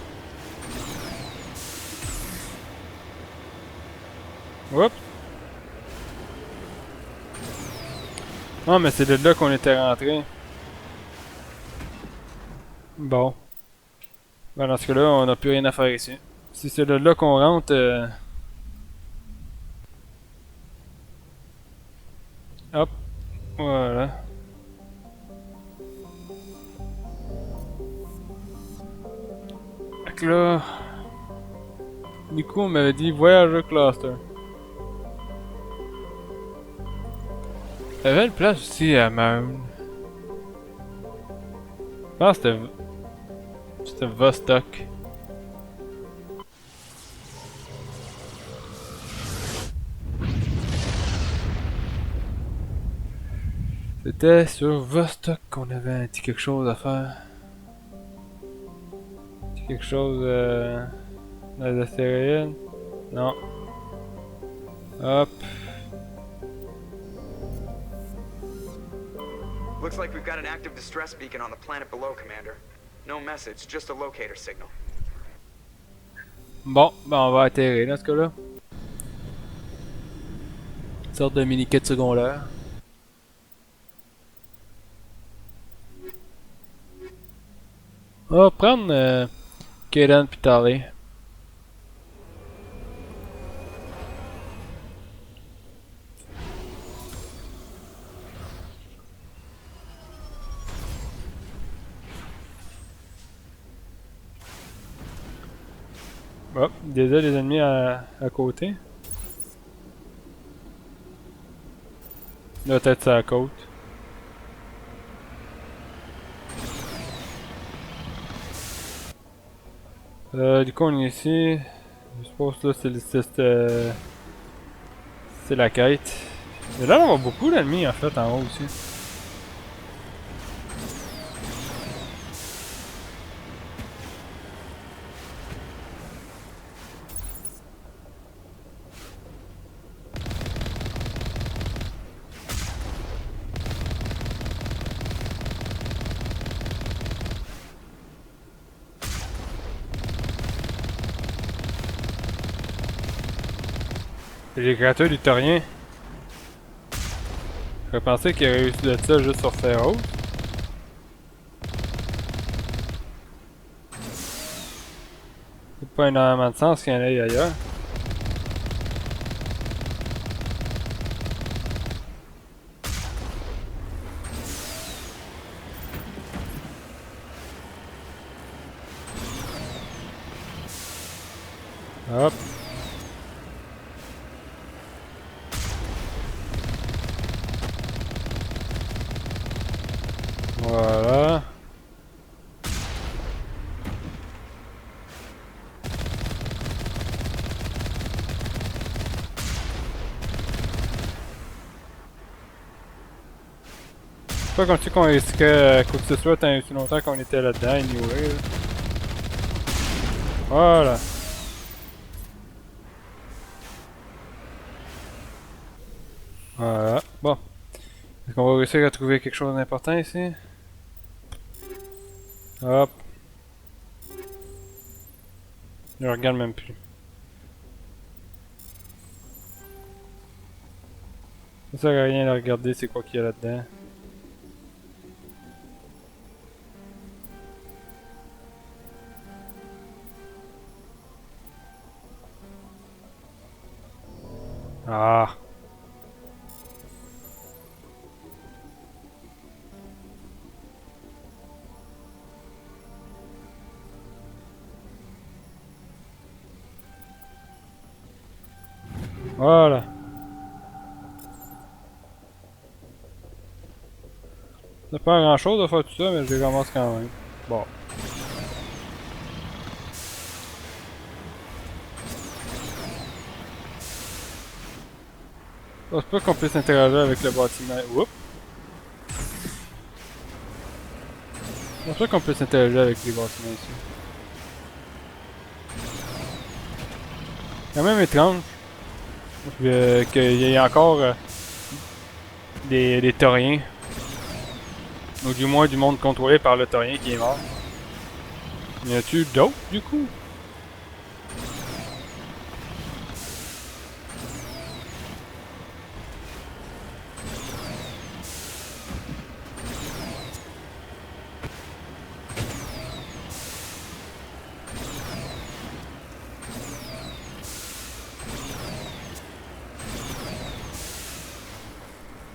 Oups! Ah mais c'est de là qu'on était rentré. Bon. Ben dans ce cas-là, on n'a plus rien à faire ici. Si c'est de là qu'on rentre... Hop. Voilà. Fait que là... Du coup, on m'avait dit voyageur cluster. Il y avait une place aussi à Maun. Je pense que c'était Vostok. C'était sur Vostok qu'on avait un petit quelque chose à faire. Petit quelque chose dans les astéroïdes. Non. Hop. Looks like we've got an active distress beacon on the planet below, Commander. No message, just a locator signal. Bon, ben on va atterrir dans ce cas-là. Une sorte de mini-quête secondaire. On va prendre Kaden puis Tali. Hop, déjà les ennemis à côté. Là, peut-être c'est à la côte. Du coup, on est ici. Je suppose que là, c'est la quête. Il y a l'air d'avoir beaucoup d'ennemis en fait en haut aussi. Les créatures du Taurien. J'aurais pensé qu'il aurait réussi de ça juste sur Ferro. C'est pas énormément de sens qu'il y en ait ailleurs. Hop. Voilà. C'est pas comme si on risquait quoi que ce soit tant aussi longtemps qu'on était là-dedans, anyway. Là. Voilà. Voilà. Bon. Est-ce qu'on va réussir à trouver quelque chose d'important ici? Hop. Je regarde même plus. Ça sert à rien de regarder c'est quoi qu'il y a là-dedans. Ah. Voilà. C'est pas grand chose de faire tout ça, mais je les commence quand même. Bon. Je pense pas qu'on puisse interagir avec le bâtiment. Oups! Je pense pas qu'on puisse interagir avec les bâtiments ici. Quand même étrange qu'il y ait encore des tauriens. Ou du moins du monde contrôlé par le taurien qui est mort. Y a-tu d'autres du coup?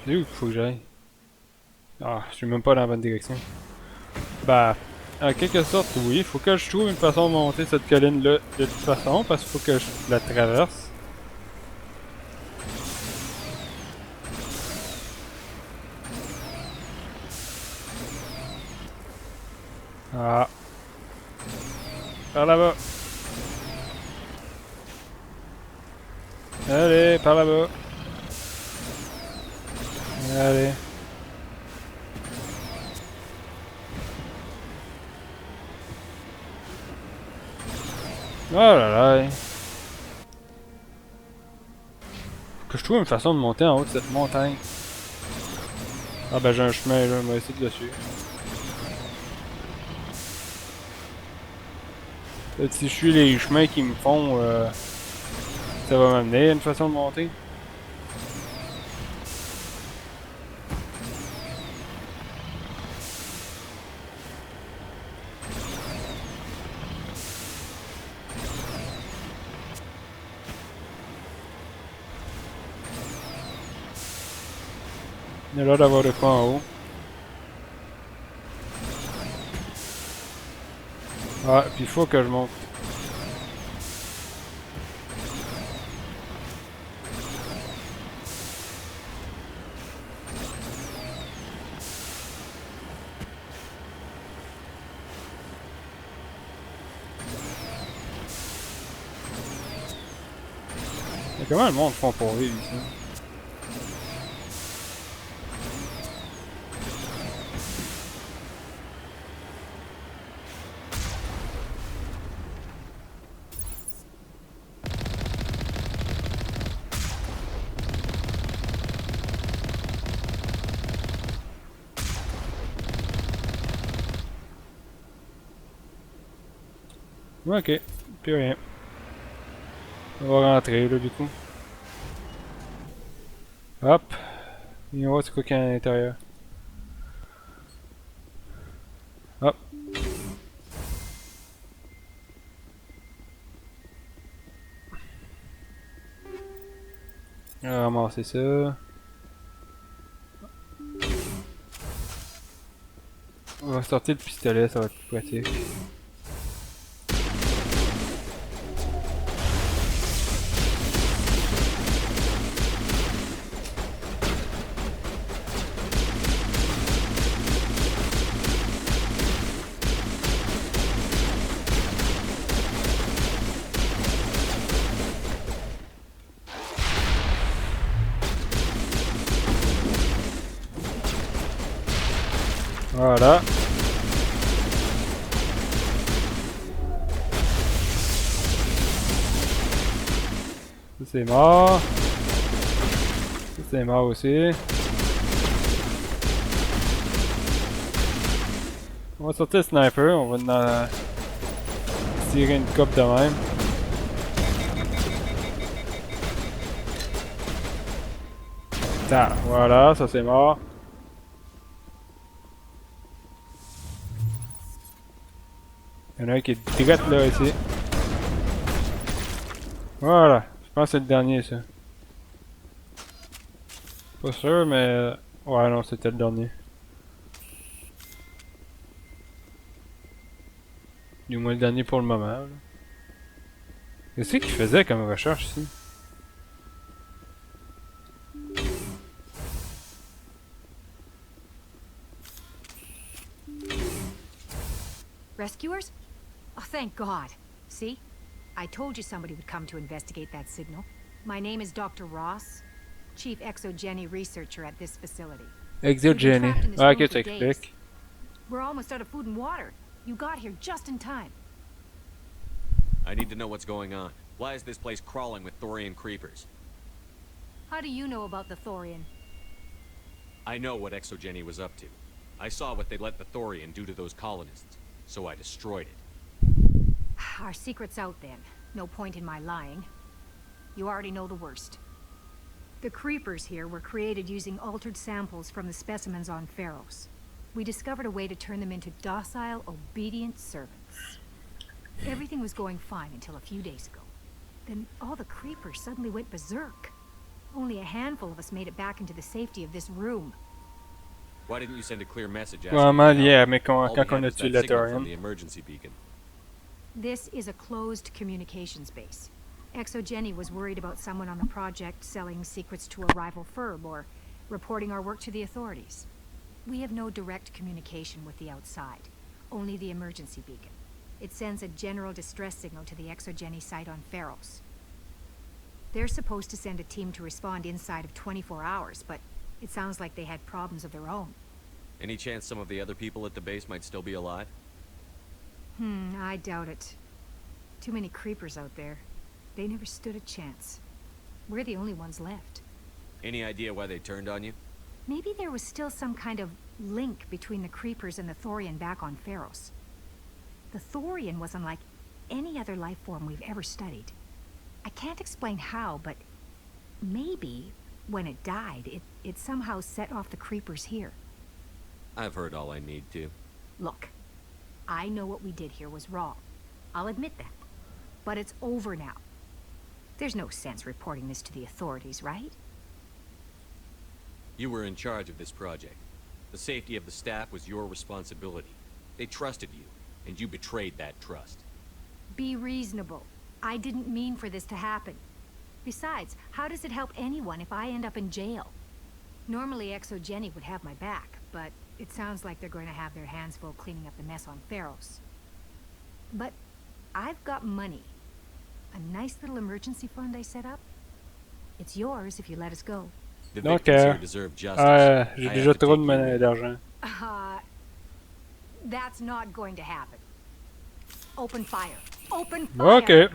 C'est où qu'il faut que j'aille? Ah, je suis même pas dans la bonne direction. Bah, en quelque sorte, oui. Il faut que je trouve une façon de monter cette colline-là de toute façon, parce qu'il faut que je la traverse. Ah. Par là-bas. Allez, par là-bas. Allez. Oh là là. Faut que je trouve une façon de monter en haut de cette montagne. Ah ben j'ai un chemin là, on va essayer de le suivre. Peut-être si je suis les chemins qui me font, ça va m'amener à une façon de monter. Il y a l'air d'avoir de quoi en haut. Ah, puis il faut que je monte. Mais comment le monde font pour vivre ici? Ok, plus rien. On va rentrer là du coup. Hop. Et on voit c'est quoi qu'il y a à l'intérieur. Hop. On va ramasser ça. On va sortir le pistolet, ça va être plus pratique. Voilà. Ça c'est mort. Ça c'est mort aussi. On va sortir le sniper, on va tirer une coupe de même. Attends, voilà, ça c'est mort. Il y en a un qui est direct là ici. Voilà, je pense que c'est le dernier ça. Pas sûr mais... Ouais non, c'était le dernier. Du moins le dernier pour le moment. Qu'est-ce qu'il faisait comme recherche ici? Rescuers? Oh, thank God. See? I told you somebody would come to investigate that signal. My name is Dr. Ross, Chief Exogeny Researcher at this facility. Exogeny. Ah, ok, ça explique. We're almost out of food and water. You got here just in time. I need to know what's going on. Why is this place crawling with Thorian creepers? How do you know about the Thorian? I know what Exogeny was up to. I saw what they let the Thorian do to those colonists, so I destroyed it. Our secret's out then. No point in my lying. You already know the worst. The creepers here were created using altered samples from the specimens on Pharos. We discovered a way to turn them into docile, obedient servants. Everything was going fine until a few days ago. Then all the creepers suddenly went berserk. Only a handful of us made it back into the safety of this room. Why didn't you send a clear message? Vraiment lié, mais quand on a tué le Thorian. The emergency beacon. This is a closed communications base. Exogeny was worried about someone on the project selling secrets to a rival firm or reporting our work to the authorities. We have no direct communication with the outside, only the emergency beacon. It sends a general distress signal to the Exogeny site on Pharos. They're supposed to send a team to respond inside of 24 hours, but it sounds like they had problems of their own. Any chance some of the other people at the base might still be alive? I doubt it. Too many creepers out there. They never stood a chance. We're the only ones left. Any idea why they turned on you? Maybe there was still some kind of link between the creepers and the Thorian back on Pharos. The Thorian was unlike any other life form we've ever studied. I can't explain how, but maybe when it died, it somehow set off the creepers here. I've heard all I need to. Look, I know what we did here was wrong. I'll admit that. But it's over now. There's no sense reporting this to the authorities, right? You were in charge of this project. The safety of the staff was your responsibility. They trusted you, and you betrayed that trust. Be reasonable. I didn't mean for this to happen. Besides, how does it help anyone if I end up in jail? Normally Exogeny would have my back, but it sounds like they're going to have their hands full cleaning up the mess on Pharos. But I've got money. A nice little emergency fund I set up. It's yours if you let us go. Donc, j'ai déjà trop d'argent. That's not going to happen. Open fire. Open fire. Okay.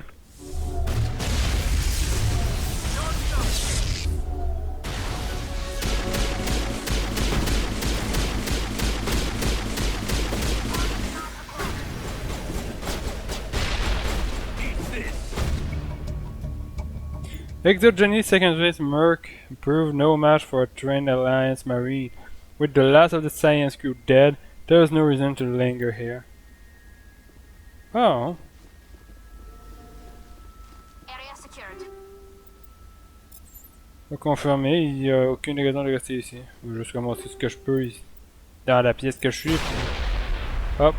Exogeny second base Merc proved no match for a trained Alliance Marine. With the last of the science crew dead, there is no reason to linger here. Oh. Area secured. Confirmé, il n'y a aucune raison de rester ici. Je vais juste ramasser ce que je peux ici. Dans la pièce que je suis. Puis... hop.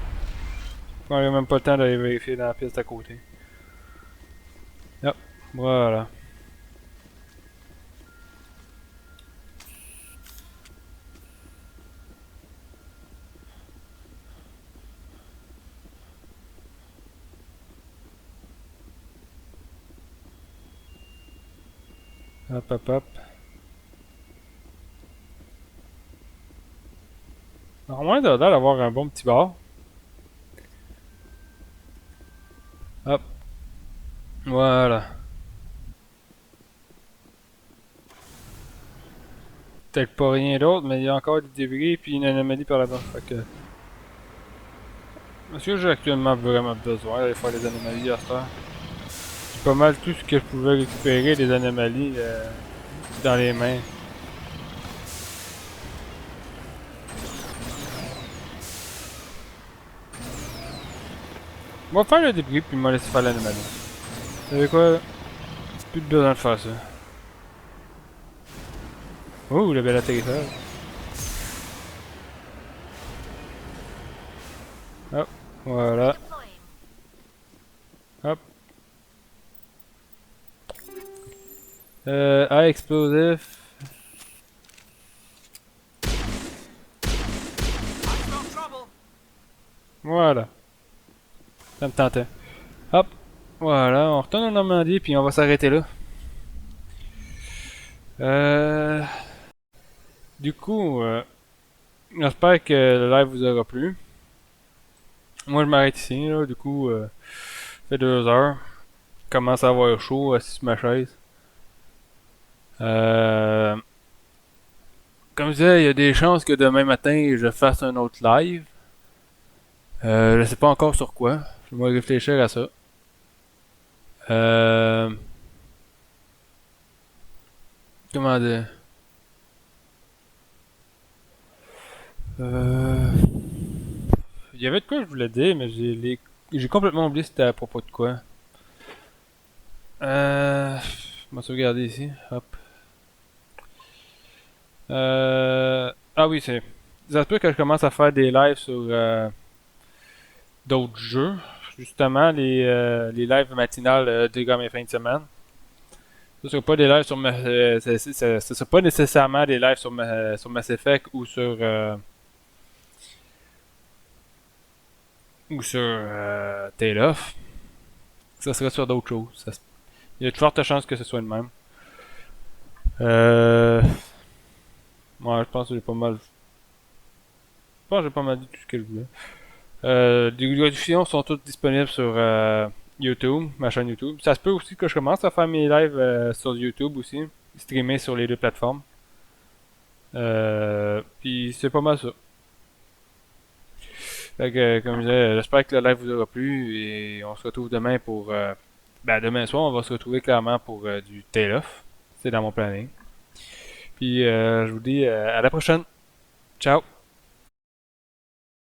On n'a même pas le temps d'aller vérifier dans la pièce d'à côté. Hop. Voilà. Hop, hop, hop. Normalement, il doit d'avoir un bon petit bar. Hop. Voilà. Peut-être pas rien d'autre, mais il y a encore des débris puis une anomalie par là-bas. Fait que... est-ce que j'ai actuellement vraiment besoin d'aller faire les anomalies à cette heure? Pas mal tout ce que je pouvais récupérer des anomalies dans les mains. On va faire le débris puis me laisser faire l'anomalie. Vous savez quoi? Plus de besoin de faire ça. Oh, le bel atterrissage. Hop, voilà. Hop. Explosif. Voilà. Ça me tentait. Hop. Voilà, on retourne en Normandie, puis on va s'arrêter là. Du coup, j'espère que le live vous aura plu. Moi, je m'arrête ici, là. Du coup, ça fait 2 heures. Commence à avoir chaud, assis sur ma chaise. Comme je disais, il y a des chances que demain matin, je fasse un autre live. Je sais pas encore sur quoi. Je vais réfléchir à ça. Comment dire? Il y avait de quoi je voulais dire, mais j'ai complètement oublié c'était à propos de quoi. Je vais sauvegarder ici. Hop. Ah oui, c'est. Ça se peut que je commence à faire des lives sur d'autres jeux. Justement, les lives matinales des gars mes fins de semaine. Ce sera pas des lives sur ce sera pas nécessairement des lives sur Mass Effect ou sur Tail Off. Ça sera sur d'autres choses. Il y a de fortes chances que ce soit le même. Ouais, je pense que j'ai pas mal. Je pense que j'ai pas mal dit tout ce que je voulais. Les rediffusions sont toutes disponibles sur YouTube, ma chaîne YouTube. Ça se peut aussi que je commence à faire mes lives sur YouTube aussi, streamer sur les deux plateformes. Puis c'est pas mal ça. Fait que, comme je disais, j'espère que le live vous aura plu et on se retrouve demain pour. Demain soir, on va se retrouver clairement pour du tail off. C'est dans mon planning. Puis je vous dis à la prochaine. Ciao!